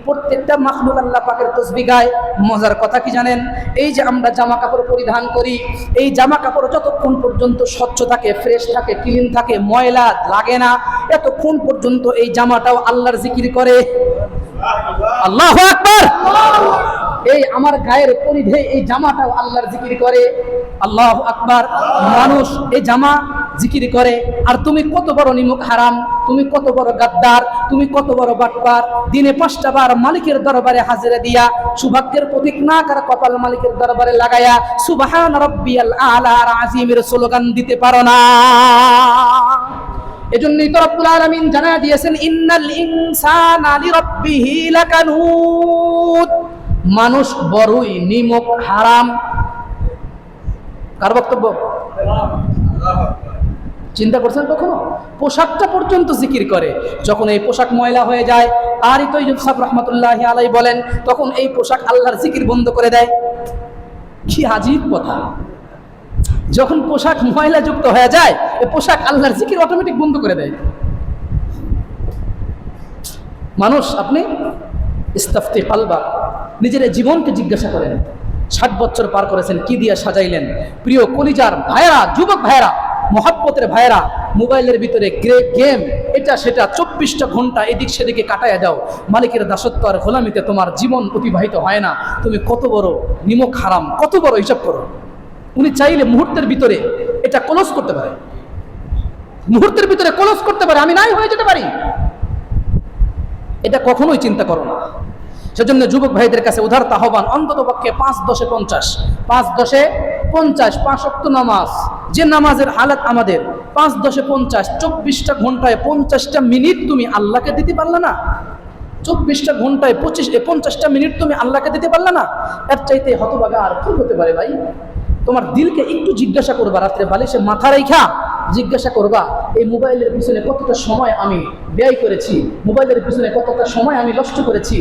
প্রত্যেকটা মাখলুক আল্লাহ পাকের তাসবিহ গায় মজার কথা কি জানেন এই যে আমরা জামা কাপড় পরিধান করি এই জামা কাপড় যতক্ষণ পর্যন্ত স্বচ্ছ থাকে ফ্রেশ থাকে ক্লিন থাকে ময়লা লাগে না এতক্ষণ পর্যন্ত এই জামাটাও আল্লাহর জিকির করে আল্লাহু আকবার এই আমার গায়ের পরিধে এই জামাটাও আল্লাহর জিকির করে আল্লাহু আকবার মানুষ এই জামা জিকির করে আর তুমি কত বড় নিমুখ হারাম তুমি কত বড় গাদ্দার তুমি কত বড় বাটপার দিনে 5টা বার মালিকের দরবারে হাজিরা দিয়া সৌভাগ্যের প্রতীক না কার কপাল মালিকের দরবারে লাগায়া সুবহান রাব্বিয়াল আলা আর আজিমের স্লোগান দিতে পারো না এজন্যই তো রব্বুল আলামিন জানা দিয়েছেন ইন্নাল ইনসানা লিরাব্বিহি লাকানুত মানুষ বড়ই নিমক হারাম কার বক্তব্য চিন্তা করছেন কখনো পোশাকটা পর্যন্ত জিকির করে যখন এই পোশাক ময়লা হয়ে যায় আর তৈয়ব সাহেব রাহমাতুল্লাহি আলাইহি বলেন তখন এই পোশাক আল্লাহর জিকির বন্ধ করে দেয় কি আজীব কথা যখন পোশাক ময়লা যুক্ত হয়ে যায় এই পোশাক আল্লাহর জিকির অটোমেটিক বন্ধ করে দেয় মানুষ আপনি ইস্তাফতি কলবা নিজের জীবনকে জিজ্ঞাসা করেন 60 বছর পার করেছেন কি দিয়ে সাজাইলেন প্রিয় কলিজার ভাইরা যুবক ভাইরা মহব্বতের ভাইরা মোবাইলের ভিতরে গেম এটা সেটা 24টা ঘন্টা এদিক সেদিকে কাটায়া দাও মালিকের দাসত্ব আর গোলামিতে তোমার জীবন অতিবাহিত হয় না তুমি কত বড় নিমক হারাম কত বড় হিসাব করো উনি চাইলে মুহূর্তের ভিতরে এটা ক্লোজ করতে পারে মুহূর্তের ভিতরে ক্লোজ করতে পারে আমি নাই হয়ে যেতে পারি এটা কখনোই চিন্তা করো না সেজন্য যুবক ভাইদের কাছে উদারত আহ্বান অন্তত পক্ষে 5-10-50 5 ওয়াক্ত নামাজ যে নামাজের হালাত আমাদের 5-10-50 24টা ঘন্টায় 50টা মিনিট তুমি আল্লাহকে দিতে পারলে না 24টা ঘন্টায় 50টা মিনিট তুমি আল্লাহকে দিতে পারলে না এর চাইতে হতভাগা আর কি হতে পারে ভাই তোমার দিলকে একটু জিজ্ঞাসা করবা রাত্রে বালিশে মাথা রেখা জিজ্ঞাসা করবা এই মোবাইলের পিছনে কতটা সময় আমি ব্যয় করেছি মোবাইলের পিছনে কতটা সময় আমি নষ্ট করেছি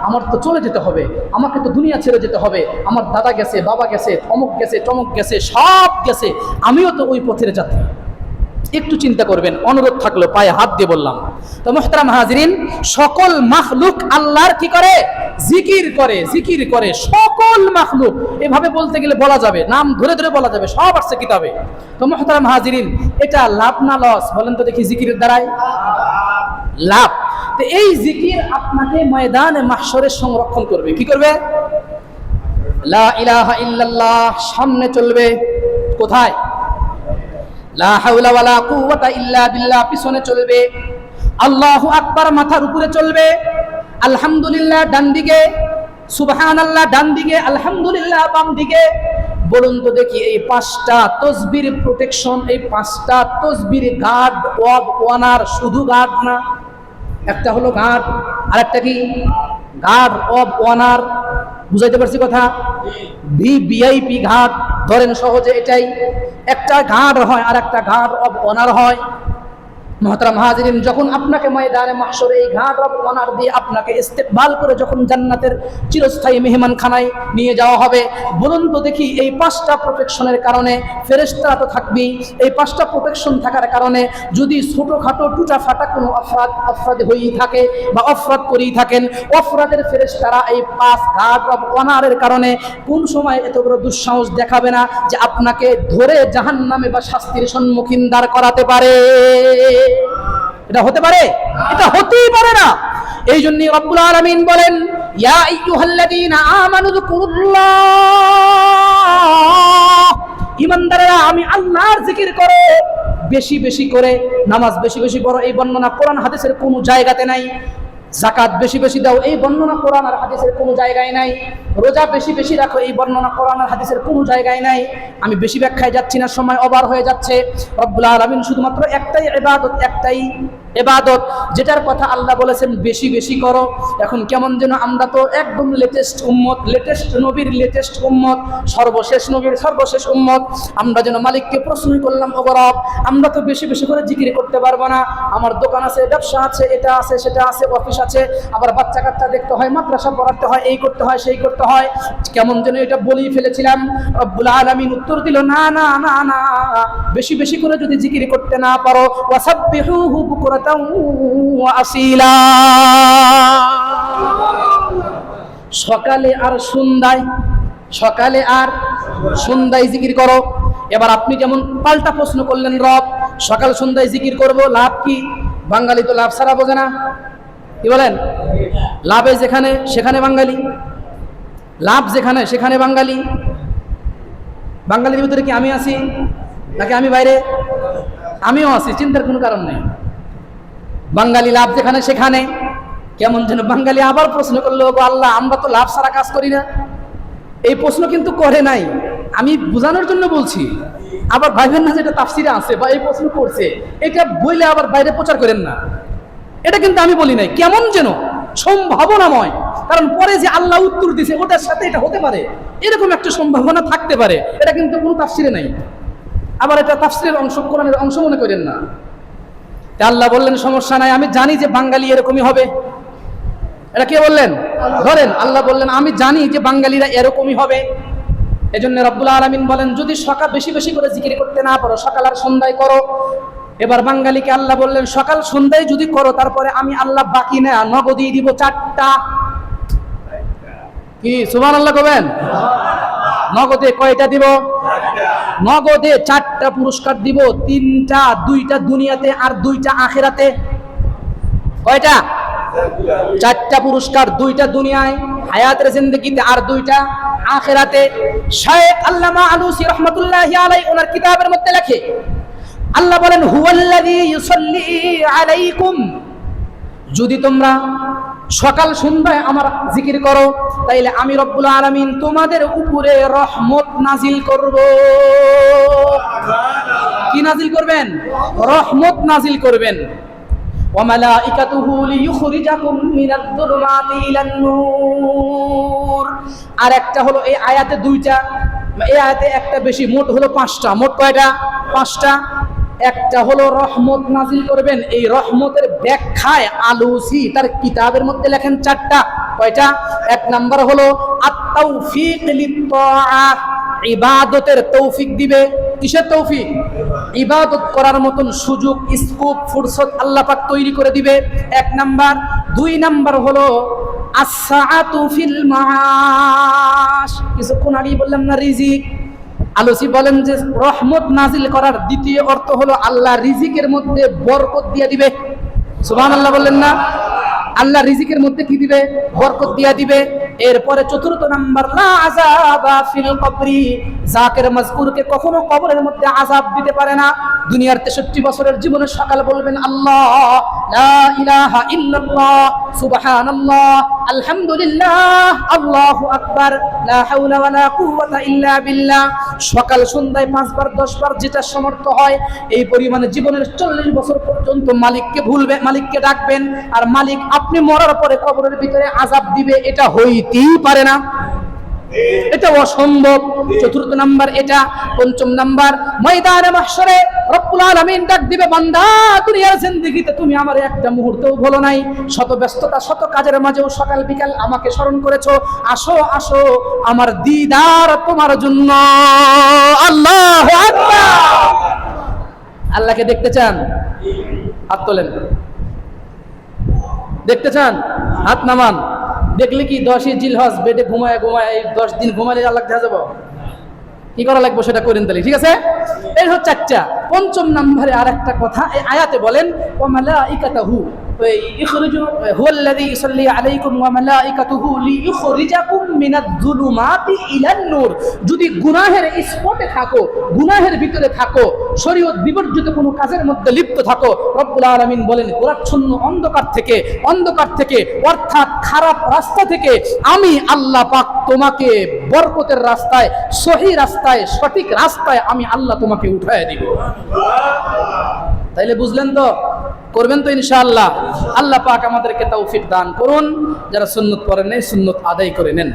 আমার তো চলে যেতে হবে আমাকে তো দুনিয়া ছেড়ে যেতে হবে আমার দাদা গেছে বাবা গেছে অমুক গেছে চমক গেছে সব গেছে আমিও তো ওই পথের যাত্রী একটু চিন্তা করবেন অনুরোধ থাকলো পায়ে হাত দিয়ে বললাম তো মুহতারাম হাজিরিন সকল মাখলুক আল্লাহর কি করে জিকির করে সকল মাখলুক এভাবে বলতে গেলে বলা যাবে নাম ধরে ধরে বলা যাবে সব আছে কিতাবে তো মুহতারাম হাজিরিন এটা লাভ না লস বলেন তো দেখি জিকিরের দ্বারাই লাভ তো এই জিকির আপনাকে ময়দানে মাহশরে সংরক্ষণ করবে। কি করবে? লা ইলাহা ইল্লাল্লাহ সামনে চলবে, কোথায়? লা হাওলা ওয়ালা কুওয়াতা ইল্লা বিল্লাহ পিছনে চলবে, আল্লাহু আকবার মাথার উপরে চলবে, আলহামদুলিল্লাহ ডান দিকে, সুবহানাল্লাহ ডান দিকে, আলহামদুলিল্লাহ বাম দিকে। বলুন তো দেখি, এই 5টা তাসবির প্রোটেকশন, এই 5টা তাসবির গার্ড অব অনার, শুধু গার্ড না, একটা হলো গার্ড, আরেকটা কি? Guard of honour. বুঝাইতে পারছি কথা? ভিআইপি গার্ড ধরেন সহজে, এটাই একটা গার্ড হয় আর একটা গার্ড অব অনার হয়। মুহতারাম হাজিরিন, যখন আপনাকে ময়দানে মাহশরে এই গার্ড অব অনার দিয়ে আপনাকে ইস্তেকবাল করে যখন জান্নাতের চিরস্থায়ী মেহমানখানায় নিয়ে যাওয়া হবে, বলুন তো দেখি এই 5টা প্রোটেকশনের কারণে, ফেরেশতারা তো থাকবেই, এই 5টা প্রোটেকশন থাকার কারণে যদি ছোটোখাটো টুটা ফাটা কোনো অপরাধ হয়েই থাকে বা অপরাধ করেই থাকেন, অপরাধের ফেরেশতারা এই 5 গার্ড অব অনারের কারণে কোন সময় এত বড় দুঃসাহস দেখাবে না যে আপনাকে ধরে জাহান্নামে বা শাস্তির সম্মুখীন দাঁড় করাতে পারে? এটা হতে পারে? এটা হতেই পারে না। এই জন্য রব্বুল আলামিন বলেন, ইয়া আইয়ুহাল্লাযীনা আমানু যকুরুল্লাহ, ঈমানদাররা আমি আল্লাহর জিকির করো, বেশি বেশি করে নামাজ বেশি বেশি পড়ো, এই বর্ণনা কোরআন হাদিসের কোনো জায়গাতে নাই। যাকাত বেশি বেশি দাও, এই বর্ণনা কোরআন আর হাদিসের কোনো জায়গায় নাই। রোজা বেশি বেশি রাখো, এই বর্ণনা কোরআন আর হাদিসের কোনো জায়গায় নাই। আমি বেশি ব্যাখ্যায় যাচ্ছি না, সময় ওভার হয়ে যাচ্ছে। রব্বুল আলামিন শুধুমাত্র একটাই ইবাদত যেটার কথা আল্লাহ বলেছেন বেশি বেশি করো। এখন কেমন যেন আমরা তো একদম লেটেস্ট উম্মত, লেটেস্ট নবীর লেটেস্ট উম্মত, সর্বশেষ নবীর সর্বশেষ উম্মত। আমরা যেন মালিককে প্রশ্নই করলাম, ও রব, আমরা তো বেশি বেশি করে জিকির করতে পারবো না, আমার দোকান আছে, ব্যবসা আছে, এটা আছে, সেটা আছে, অফিস আছে, আবার বাচ্চা কাচ্চা দেখতে হয়, মাদ্রাসা পড়াতে হয়, এই করতে হয়, সেই করতে হয়, কেমন যেন এটা বলেই ফেলেছিলাম। রব্বুল আলামিন উত্তর দিল, না না না না, বেশি বেশি করে যদি জিকির করতে না পারো, ওয়াসাব্বিহুহু বুকরাতাও ওয়া আসীলা, সকালে আর সন্ধ্যায়, সকালে আর সন্ধ্যায় জিকির করো। এবার আপনি যেমন পাল্টা প্রশ্ন করলেন, রব সকাল সন্ধ্যায় জিকির করব, লাভ কি? বাঙালি তো লাভ ছাড়া বোঝে না, কি বলেন? লাভে যেখানে সেখানে বাঙালি, লাভ যেখানে সেখানে বাঙালি। বাঙালির ভিতরে কি আমি আছি নাকি আমি বাইরে? আমিও আছি, চিন্তার কোনো কারণ নেই। বাঙালি লাভ যেখানে সেখানে। কেমন যেন বাঙালি আবার প্রশ্ন করলো, গো আল্লাহ, আমরা তো লাভ ছাড়া কাজ করি না। এই প্রশ্ন কিন্তু করে নাই, আমি বোঝানোর জন্য বলছি। আবার ভাইবেন না যে এটা তাফসিরে আছে বা এই প্রশ্ন করছে, এটা বইলে আবার বাইরে প্রচার করেন না। এটা কিন্তু আমি বলি নাই, কেমন যেন সম্ভাবনাময়, কারণ পরে যে আল্লাহ উত্তর দিছে ওটার সাথে এটা হতে পারে, এরকম একটা সম্ভাবনা থাকতে পারে। এটা কিন্তু কোনো তাফসিরে নাই, আবার এটা তাফসিরের অংশ, কোরআনের অংশ মনে করেন না। আল্লাহ বললেন, সমস্যা নাই, আমি জানি যে বাঙালি এরকমই হবে। এটা কে বললেন? ধরেন আল্লাহ বললেন, আমি জানি যে বাঙালিরা এরকমই হবে। এজন্য রব্বুল আলামিন বলেন, যদি সকাল বেশি বেশি করে জিকির করতে না পারো, সকাল আর সন্ধ্যায় করো। এবার বাঙালিকে আল্লাহ বললেন, সকাল সন্ধ্যায় যদি করো, তারপরে আমি আল্লাহ বাকি না নগদই দিব 4টা। কি সুবহানাল্লাহ কবেন? নগদে কয়টা দিব? নগদে 4টা পুরস্কার দিব, 3টা, 2টা দুনিয়াতে আর 2টা আখিরাতে। কয়টা? 4টা পুরস্কার, 2টা দুনিয়ায় হায়াতের জিন্দেগিতে আর 2টা আখিরাতে। শায়েখ আল্লামা আলুসি রাহমাতুল্লাহি আলাইহি ওনার কিতাবের মধ্যে লেখে, আল্লাহ বলেন, হুয়াল্লাযী ইউসাল্লি আলাইকুম, যদি তোমরা সকাল সন্ধ্যায় আমার জিকির করো, তাইলে আমি রব্বুল আলামিন তোমাদের উপরে রহমত নাজিল করব। কি নাজিল করবেন? রহমত নাজিল করবেন। ওয়া মালাইকাতুহু লিইখরিজাকুম মিনাদ যুলুমাতি ইলান নূর। আর একটা হলো এই আয়াতে 2টা, এই আয়াতে একটা বেশি, মোট হলো 5টা। মোট কয়টা? 5টা। একটা হলো রহমত নাজিল করবেন, এই রহমতের ব্যাখ্যায় আলুসি তার কিতাবের মধ্যে লেখেন 4টা। কয়টা? 1 নাম্বার হলো আত-তাওফীক লিত-তাআত, ইবাদতের তৌফিক দিবে। কিসের তৌফিক? ইবাদত করার মতন সুযোগ, স্কোপ, ফুরসত আল্লাহ পাক তৈরি করে দিবে, 1 নাম্বার। 2 নাম্বার হলো আস-সাআতু ফিল মাআশ, কিছুক্ষণ আগেই বললাম না, রিজিক। আলোচি বলেন যে রহমত নাজিল করার দ্বিতীয় অর্থ হলো আল্লাহ রিজিকের মধ্যে বরকত দিয়ে দিবে। সুবহানাল্লাহ বললেন না? আল্লাহ রিজিকের মধ্যে কি দিবে? বরকত দিয়া দিবে। এরপরে চতুর্থ নাম্বার, লা আযাবা ফিল কবরি, জাকের মাজকুরকে কখনো কবরের মধ্যে আযাব দিতে পারে না। দুনিয়ার 63 বছরের জীবনে সকাল বলবেন আল্লাহ, লা ইলাহা ইল্লাল্লাহ, সুবহানাল্লাহ, আলহামদুলিল্লাহ, আল্লাহু আকবার, লা হাওলা ওয়ালা কুওয়াতা ইল্লা বিল্লাহ। সকাল সন্ধ্যায় 5 বার 10 বার যেটা সমর্থ হয়, এই পরিমাণে জীবনের 40 বছর পর্যন্ত মালিককে ভুলবে, মালিককে ডাকবেন। আর মালিক আপনি মরার পরে কবরের ভিতরে আযাব দিবে, এটা হইতেই পারে না, এটা অসম্ভব। চতুর্থ নাম্বার এটা। পঞ্চম নাম্বার, ময়দানে মাহশরে রব্বুল আলামিন ডাক দিবে, বান্দা দুনিয়ার জিন্দেগিতে তুমি আমার একটা মুহূর্তও ভুলো নাই, শত ব্যস্ততা শত কাজের মাঝেও সকাল বিকাল আমাকে স্মরণ করেছো, আসো আসো আমার দিদার তোমার জন্য। আল্লাহু আকবার। আল্লাহকে দেখতে চান? হাত তোলেন। দেখতে চান? হাত নামান। দেখলে কি 10ই জিলহজ বেডে ঘুমায় ঘুমায় এই 10 দিন ঘুমালে আল্লাহ দেখা যাবো? কি করা লাগবে সেটা করেন তাহলে, ঠিক আছে? এই হচ্ছে চারটা। পঞ্চম নম্বরে আর একটা কথা এই আয়াতে বলেন, ওয়া মালাইকাতুহু হুয়াল্লাযী ইউসাল্লি আলাইকুম ওয়া মালাইকাতুহু লিইখরিজাকুম মিনাজ-যুলুমাতি ইলান-নূর। যদি গুনাহের স্পটে থাকো, গুনাহের ভিতরে থাকো, শরীয়ত বিবর্জিত কোনো কাজের মধ্যে লিপ্ত থাকো, রব্বুল আলামিন বলেন গোরাচ্ছন্ন অন্ধকার থেকে অর্থাৎ খারাপ রাস্তা থেকে আমি আল্লাহ পাক তোমাকে বরকতের রাস্তায়, সহি রাস্তায়, সঠিক রাস্তায় আমি আল্লাহ তোমাকে উঠায় দিব। তাইলে বুঝলেন তো? করবেন তো ইনশাআল্লাহ? আল্লাহ পাক আমাদেরকে তৌফিক দান করুন। যারা সুন্নত পড়েন নাই সুন্নত আদায় করে নেন।